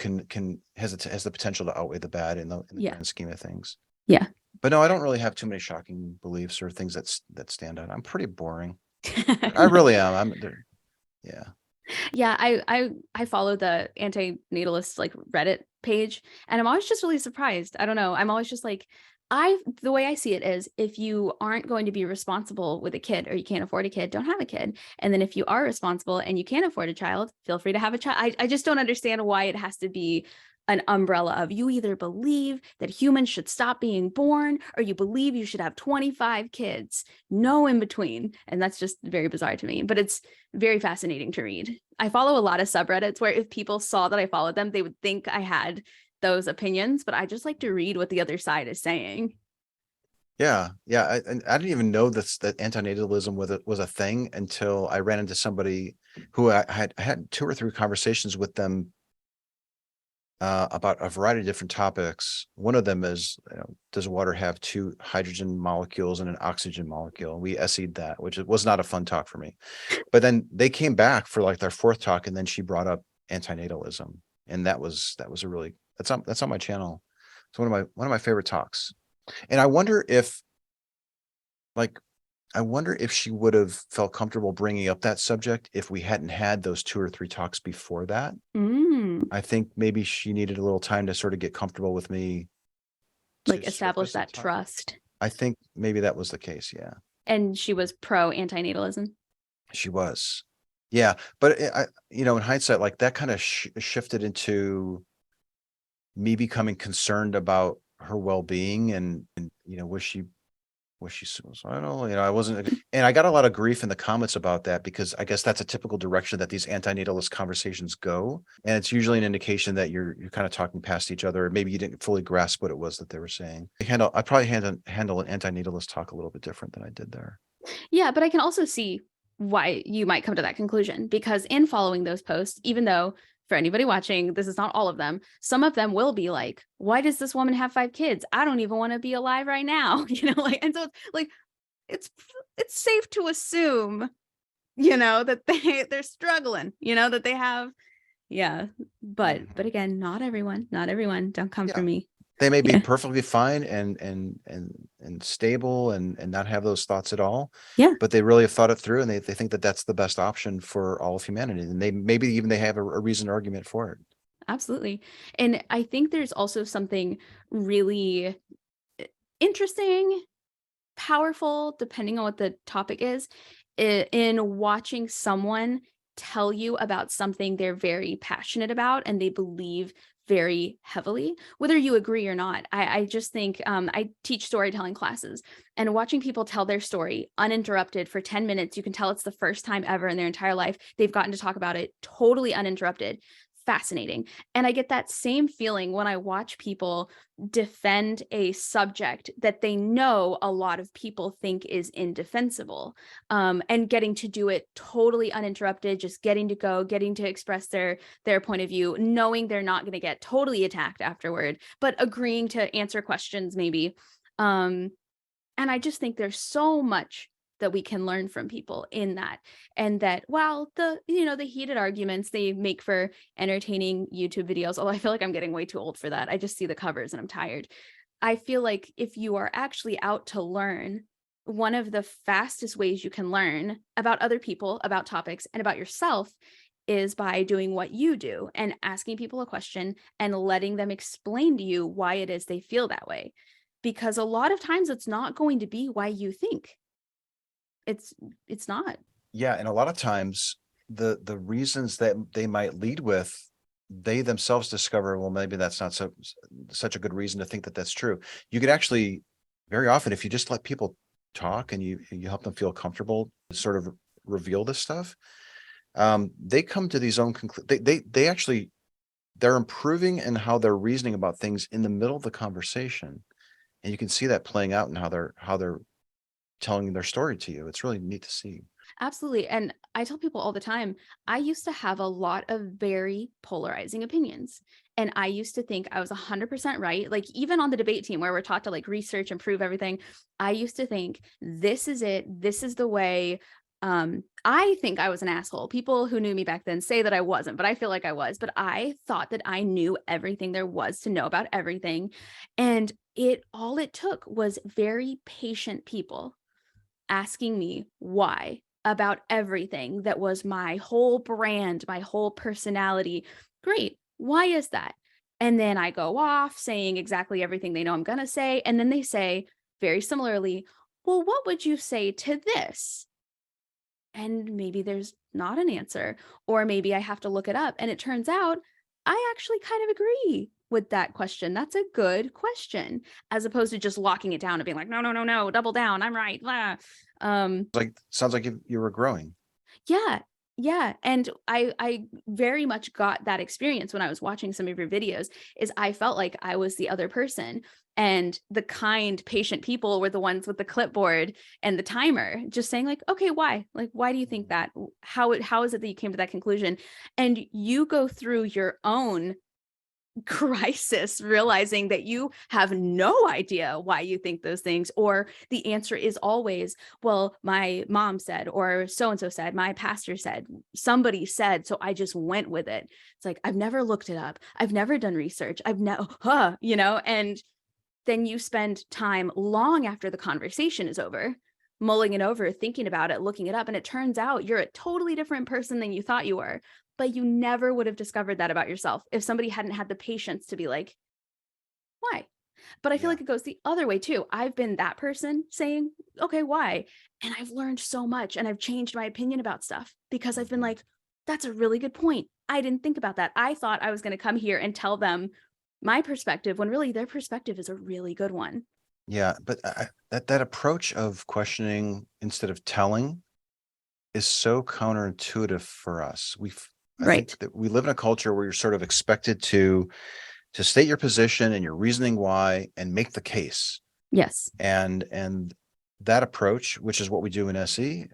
has the potential to outweigh the bad in the grand scheme of things. Yeah. But no, I don't really have too many shocking beliefs or things that stand out. I'm pretty boring. I really am. Yeah. Yeah, I follow the antinatalist like Reddit page, and I'm always just really surprised. I don't know. I'm always just like, the way I see it is, if you aren't going to be responsible with a kid, or you can't afford a kid, don't have a kid. And then if you are responsible and you can't afford a child, feel free to have a child. I just don't understand why it has to be an umbrella of, you either believe that humans should stop being born, or you believe you should have 25 kids, no in between. And that's just very bizarre to me, but it's very fascinating to read. I follow a lot of subreddits where if people saw that I followed them, they would think I had those opinions, but I just like to read what the other side is saying. Yeah. I didn't even know that antinatalism was a thing until I ran into somebody who I had 2 or 3 conversations with them about a variety of different topics. One of them is, does water have 2 hydrogen molecules and an oxygen molecule? We essayed that, which was not a fun talk for me. But then they came back for like their 4th talk, and then she brought up antinatalism, and that was a really, that's on my channel. It's one of my favorite talks. And I wonder if she would have felt comfortable bringing up that subject if we hadn't had those 2 or 3 talks before that. I think maybe she needed a little time to sort of get comfortable with me, like establish that trust. I think maybe that was the case. Yeah. And she was pro antinatalism. She was. Yeah. But in hindsight, like that kind of shifted into me becoming concerned about her well-being and was she suicidal? I wasn't, and I got a lot of grief in the comments about that, because I guess that's a typical direction that these antinatalist conversations go, and it's usually an indication that you're kind of talking past each other. Maybe you didn't fully grasp what it was that they were saying. I probably handle an antinatalist talk a little bit different than I did there. Yeah, but I can also see why you might come to that conclusion, because in following those posts, even though for anybody watching, this is not all of them, some of them will be like, why does this woman have 5 kids? I don't even want to be alive right now. And so it's like, it's safe to assume, that they're struggling, that they have. Yeah. But again, not everyone, don't come for me. They may be perfectly fine and stable and not have those thoughts at all. Yeah. But they really have thought it through, and they think that that's the best option for all of humanity. And they have a reasoned argument for it. Absolutely. And I think there's also something really interesting, powerful, depending on what the topic is, in watching someone tell you about something they're very passionate about and they believe very heavily, whether you agree or not. I just think I teach storytelling classes, and watching people tell their story uninterrupted for 10 minutes, you can tell it's the first time ever in their entire life they've gotten to talk about it totally uninterrupted. Fascinating. And I get that same feeling when I watch people defend a subject that they know a lot of people think is indefensible, and getting to do it totally uninterrupted, just getting to go, getting to express their point of view, knowing they're not going to get totally attacked afterward, but agreeing to answer questions maybe. And I just think there's so much that we can learn from people in that, and that while the heated arguments they make for entertaining YouTube videos, although I feel like I'm getting way too old for that. I just see the covers and I'm tired. I feel like if you are actually out to learn, one of the fastest ways you can learn about other people, about topics, and about yourself is by doing what you do and asking people a question and letting them explain to you why it is they feel that way. Because a lot of times it's not going to be why you think. It's not. Yeah, and a lot of times the reasons that they might lead with, they themselves discover, well, maybe that's not such a good reason to think that that's true. You could actually, very often, if you just let people talk and you help them feel comfortable, sort of reveal this stuff, they come to these own conclusions. They're improving in how they're reasoning about things in the middle of the conversation, and you can see that playing out in how they're telling their story to you. It's really neat to see. Absolutely. And I tell people all the time, I used to have a lot of very polarizing opinions. And I used to think I was 100% right. Like even on the debate team where we're taught to like research and prove everything, I used to think this is it. This is the way. I think I was an asshole. People who knew me back then say that I wasn't, but I feel like I was. But I thought that I knew everything there was to know about everything. And all it took was very patient people asking me why about everything that was my whole brand, my whole personality. Great. Why is that? And then I go off saying exactly everything they know I'm going to say. And then they say very similarly, well, what would you say to this? And maybe there's not an answer, or maybe I have to look it up. And it turns out I actually kind of agree with that question. That's a good question, as opposed to just locking it down and being like, no, double down. I'm right. Blah. Sounds like you were growing. Yeah. And I very much got that experience when I was watching some of your videos, is I felt like I was the other person, and the kind, patient people were the ones with the clipboard and the timer just saying like, okay, why? Like, why do you think that? How is it that you came to that conclusion? And you go through your own crisis realizing that you have no idea why you think those things, or the answer is always, well, my mom said, or so-and-so said, my pastor said, somebody said, so I just went with it. It's like, I've never looked it up, I've never done research, and then you spend time long after the conversation is over mulling it over, thinking about it, looking it up, and it turns out you're a totally different person than you thought you were. But you never would have discovered that about yourself if somebody hadn't had the patience to be like, why? But I feel like it goes the other way too. I've been that person saying, okay, why? And I've learned so much, and I've changed my opinion about stuff because I've been like, that's a really good point. I didn't think about that. I thought I was going to come here and tell them my perspective when really their perspective is a really good one. Yeah, but that approach of questioning instead of telling is so counterintuitive for us. I think that we live in a culture where you're sort of expected to state your position and your reasoning why and make the case. Yes. And that approach, which is what we do in SE,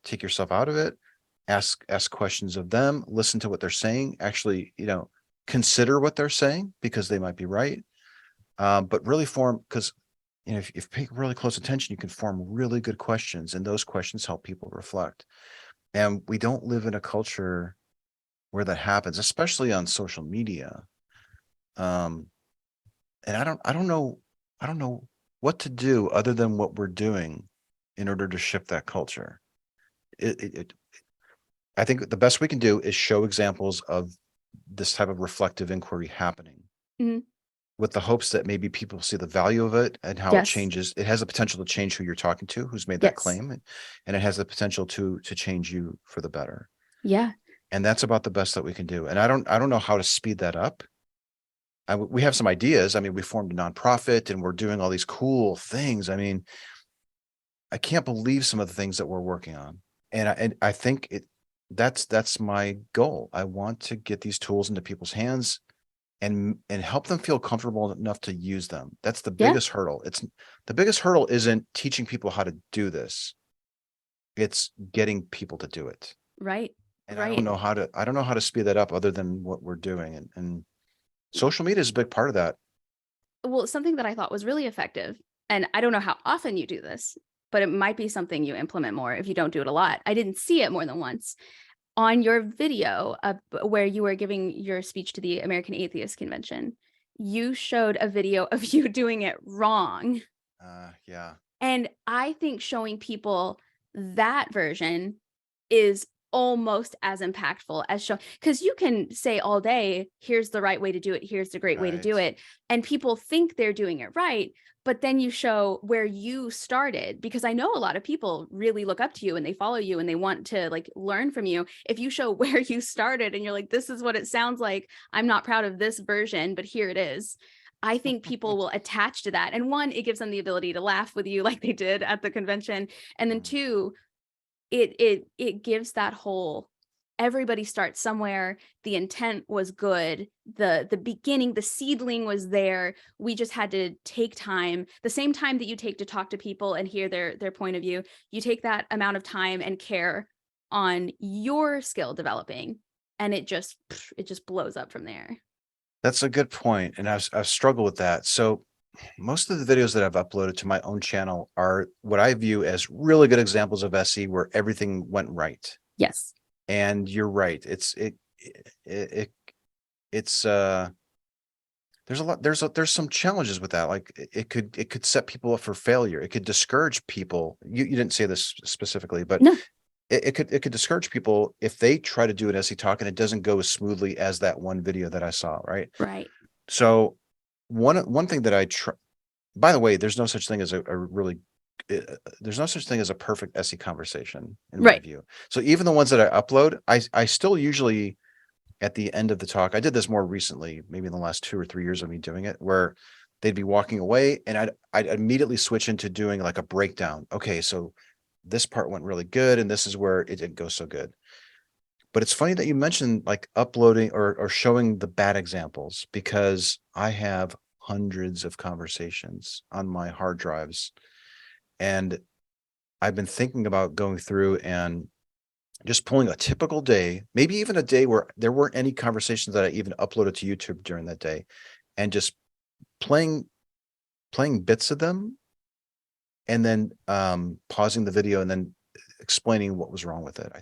take yourself out of it, ask questions of them, listen to what they're saying, actually, consider what they're saying because they might be right. But really because if you pay really close attention, you can form really good questions, and those questions help people reflect. And we don't live in a culture where that happens, especially on social media. And I don't know what to do other than what we're doing in order to shift that culture. I think the best we can do is show examples of this type of reflective inquiry happening, with the hopes that maybe people see the value of it and how it changes. It has the potential to change who you're talking to, who's made that claim, and it has the potential to change you for the better. Yeah. And that's about the best that we can do. And I don't know how to speed that up, we have some ideas. I mean, we formed a nonprofit and we're doing all these cool things. I mean, I can't believe some of the things that we're working on. And I think that's my goal. I want to get these tools into people's hands and help them feel comfortable enough to use them. That's the biggest hurdle. The biggest hurdle isn't teaching people how to do this. It's getting people to do it. Right. And right. I don't know how to speed that up other than what we're doing. And social media is a big part of that. Well, something that I thought was really effective, and I don't know how often you do this, but it might be something you implement more if you don't do it a lot. I didn't see it more than once. On your video where you were giving your speech to the American Atheist Convention, you showed a video of you doing it wrong. Yeah. And I think showing people that version is almost as impactful as showing, because you can say all day, here's the right way to do it, here's the great way to do it, and people think they're doing it right, but then you show where you started, because I know a lot of people really look up to you and they follow you and they want to like learn from you. If you show where you started and you're like, this is what it sounds like, I'm not proud of this version, but here it is, I think people will attach to that. And one, it gives them the ability to laugh with you like they did at the convention, and then two, it gives that whole, everybody starts somewhere, the intent was good, the beginning, the seedling was there, we just had to take time, the same time that you take to talk to people and hear their point of view, you take that amount of time and care on your skill developing, and it just blows up from there. That's a good point, and I've struggled with that. So most of the videos that I've uploaded to my own channel are what I view as really good examples of SE where everything went right. Yes. And you're right. It's there's some challenges with that. Like it could set people up for failure. It could discourage people. You didn't say this specifically, but no. It could discourage people if they try to do an SE talk and it doesn't go as smoothly as that one video that I saw. Right. So one thing that I try, by the way, there's no such thing as there's no such thing as a perfect SE conversation in my view. So even the ones that I upload, I still usually at the end of the talk, I did this more recently, maybe in the last 2 or 3 years of me doing it, where they'd be walking away and I'd immediately switch into doing like a breakdown. Okay, so this part went really good and this is where it didn't go so good. But it's funny that you mentioned like uploading or showing the bad examples, because I have hundreds of conversations on my hard drives. And I've been thinking about going through and just pulling a typical day, maybe even a day where there weren't any conversations that I even uploaded to YouTube during that day, and just playing bits of them and then pausing the video and then explaining what was wrong with it. I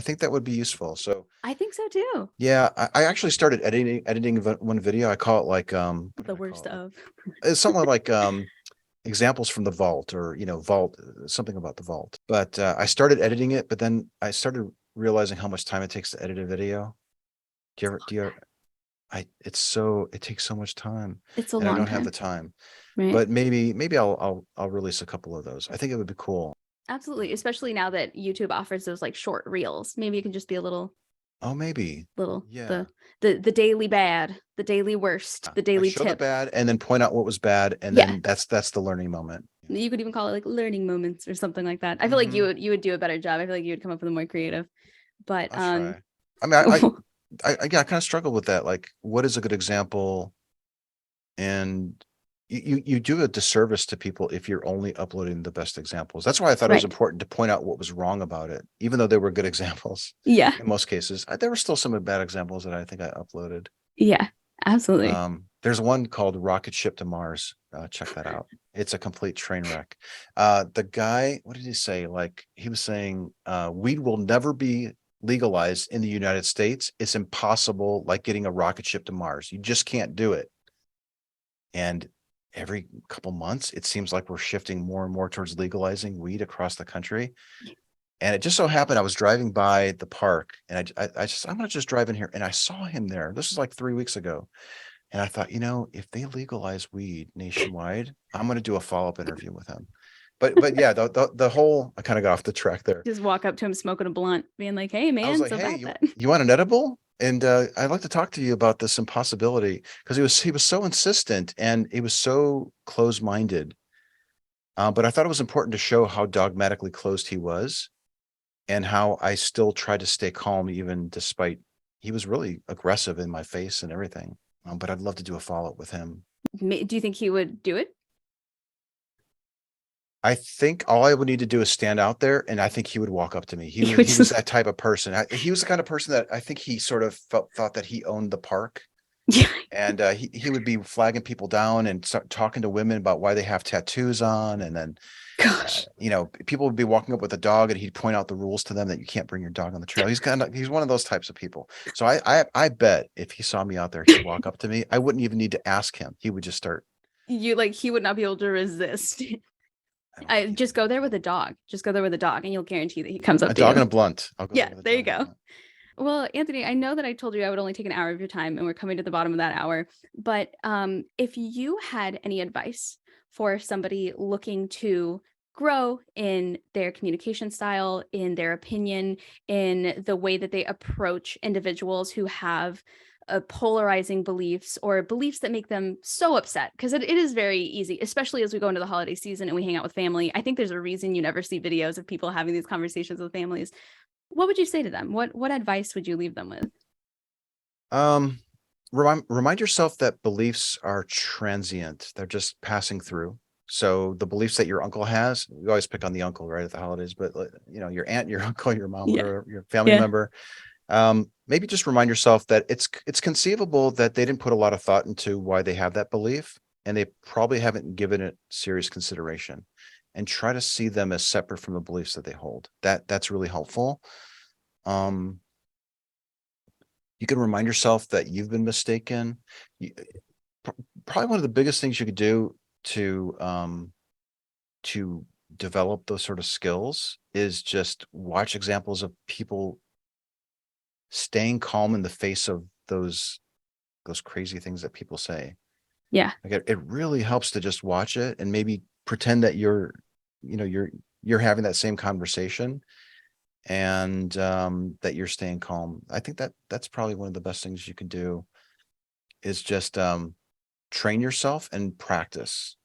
think that would be useful. So I think so too. Yeah, I actually started editing one video. I call it like the worst of. It's something like examples from the vault, or vault, something about the vault. But I started editing it, but then I started realizing how much time it takes to edit a video. It takes so much time. It's a and long I don't time. have the time. Right. But maybe I'll release a couple of those. I think it would be cool. Absolutely, especially now that YouTube offers those like short reels. Maybe it can just be a little. Oh, maybe. The daily bad, the daily worst, the daily show tip. the bad and then point out what was bad, and then that's the learning moment. You could even call it like learning moments or something like that. I feel like you would do a better job. I feel like you would come up with a more creative. But I mean, I kind of struggle with that. Like, what is a good example? And you do a disservice to people if you're only uploading the best examples. That's why I thought it was important to point out what was wrong about it, even though they were good examples. Yeah. In most cases, there were still some bad examples that I think I uploaded. Yeah, absolutely. There's one called Rocket Ship to Mars. Check that out. It's a complete train wreck. The guy, what did he say? Like, he was saying, weed will never be legalized in the United States. It's impossible, like getting a rocket ship to Mars. You just can't do it. And every couple months, it seems like we're shifting more and more towards legalizing weed across the country. And it just so happened I was driving by the park, and I'm going to just drive in here, and I saw him there. This was like 3 weeks ago. And I thought, if they legalize weed nationwide, I'm going to do a follow-up interview with him. But yeah, the whole, I kind of got off the track there. Just walk up to him smoking a blunt, being like, hey man, I was like, so hey, bad you want an edible? And I'd like to talk to you about this impossibility because he was so insistent and he was so close-minded. But I thought it was important to show how dogmatically closed he was and how I still tried to stay calm even despite he was really aggressive in my face and everything. But I'd love to do a follow-up with him. Do you think he would do it? I think all I would need to do is stand out there, and I think he would walk up to me. He He was, would he was that type of person. He was the kind of person that I think he sort of thought that he owned the park. Yeah. And he would be flagging people down and start talking to women about why they have tattoos on. And then, Gosh. people would be walking up with a dog and he'd point out the rules to them that you can't bring your dog on the trail. He's one of those types of people. So I bet if he saw me out there, he'd walk up to me. I wouldn't even need to ask him. He would just start. He would not be able to resist. I just go there with a dog. Just go there with a dog, and you'll guarantee that he comes up A to dog you. and a blunt. I'll go Yeah, with a there you dog and a go. blunt. Well, Anthony, I know that I told you I would only take an hour of your time, and we're coming to the bottom of that hour. But if you had any advice for somebody looking to grow in their communication style, in their opinion, in the way that they approach individuals who have polarizing beliefs or beliefs that make them so upset, because it is very easy, especially as we go into the holiday season and we hang out with family. I think there's a reason you never see videos of people having these conversations with families. What would you say to them? What advice would you leave them with? Remind yourself that beliefs are transient. They're just passing through. So the beliefs that your uncle has, we always pick on the uncle right at the holidays, but your aunt, your uncle, your mom, Yeah. or your family Yeah. member, maybe just remind yourself that it's conceivable that they didn't put a lot of thought into why they have that belief, and they probably haven't given it serious consideration, and try to see them as separate from the beliefs that they hold. That's really helpful. You can remind yourself that you've been mistaken. Probably one of the biggest things you could do to develop those sort of skills is just watch examples of people staying calm in the face of those crazy things that people say. Yeah. Like it really helps to just watch it and maybe pretend that you're having that same conversation, and that you're staying calm. I think that's probably one of the best things you can do is just train yourself and practice.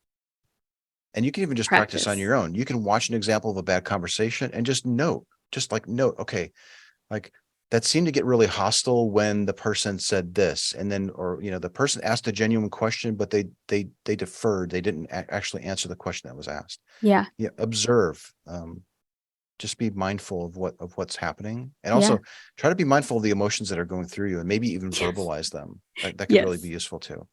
And you can even just practice on your own. You can watch an example of a bad conversation and just note, okay, like that seemed to get really hostile when the person said this, and then, or the person asked a genuine question, but they deferred. They didn't actually answer the question that was asked. Yeah. Yeah. Observe. Just be mindful of what's happening, and also try to be mindful of the emotions that are going through you, and maybe even verbalize them. That could really be useful too.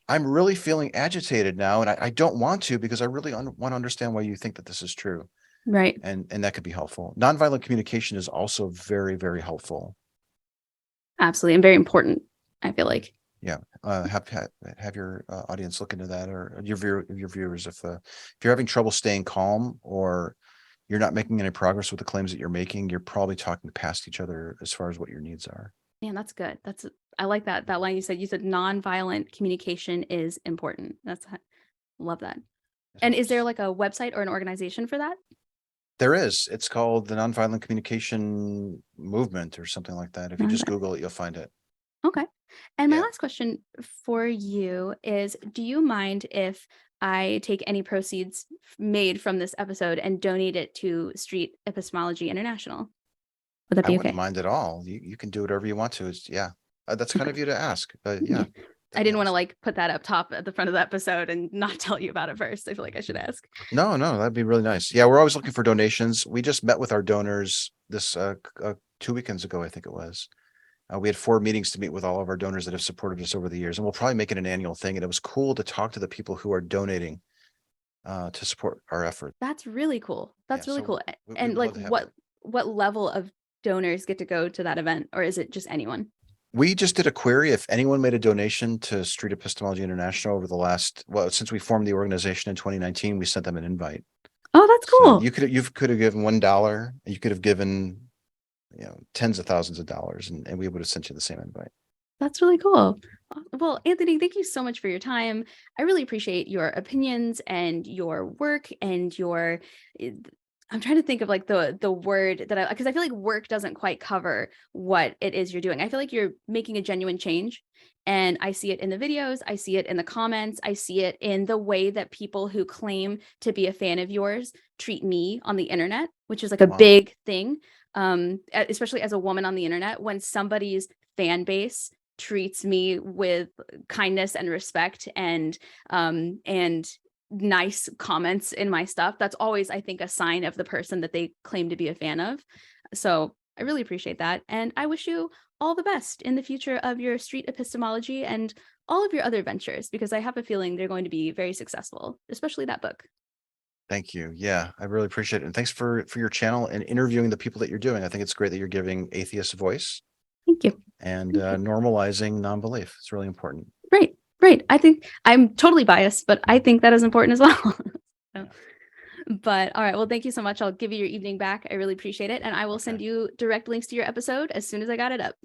I'm really feeling agitated now, and I don't want to, because I really want to understand why you think that this is true. Right. And that could be helpful. Nonviolent communication is also very, very helpful. Absolutely. And very important, I feel like. Yeah. Have your audience look into that, or your viewers. If you're having trouble staying calm, or you're not making any progress with the claims that you're making, you're probably talking past each other as far as what your needs are. Man, that's good. I like that line you said. You said nonviolent communication is important. Love that. And is there like a website or an organization for that? There is. It's called the Nonviolent Communication Movement or something like that. If you just Google it, you'll find it. Okay. And my last question for you is, do you mind if I take any proceeds made from this episode and donate it to Street Epistemology International? Would that I be wouldn't okay? mind at all. You can do whatever you want to. That's kind of you to ask. But yeah. I didn't want to put that up top at the front of the episode and not tell you about it first. I feel like I should ask. No, that'd be really nice. Yeah, we're always looking for donations. We just met with our donors this 2 weekends ago, I think it was. We had 4 meetings to meet with all of our donors that have supported us over the years, and we'll probably make it an annual thing. And it was cool to talk to the people who are donating to support our effort. That's really cool. That's really cool. And what level of donors get to go to that event, or is it just anyone? We just did a query. If anyone made a donation to Street Epistemology International over the since we formed the organization in 2019, we sent them an invite. Oh, that's cool. So you could have given $1. You could have given tens of thousands of dollars, and we would have sent you the same invite. That's really cool. Well, Anthony, thank you so much for your time. I really appreciate your opinions and your work and your I'm trying to think of like the word that because I feel like work doesn't quite cover what it is you're doing. I feel like you're making a genuine change, and I see it in the videos, I see it in the comments, I see it in the way that people who claim to be a fan of yours treat me on the internet, which is like a big thing, especially as a woman on the internet. When somebody's fan base treats me with kindness and respect and nice comments in my stuff, that's always, I think, a sign of the person that they claim to be a fan of. So I really appreciate that. And I wish you all the best in the future of your Street Epistemology and all of your other ventures, because I have a feeling they're going to be very successful, especially that book. Thank you. Yeah, I really appreciate it. And thanks for your channel and interviewing the people that you're doing. I think it's great that you're giving atheists a voice. Thank you. And normalizing non-belief. It's really important. Right. I think I'm totally biased, but I think that is important as well. So, but all right. Well, thank you so much. I'll give you your evening back. I really appreciate it. And I will send you direct links to your episode as soon as I got it up.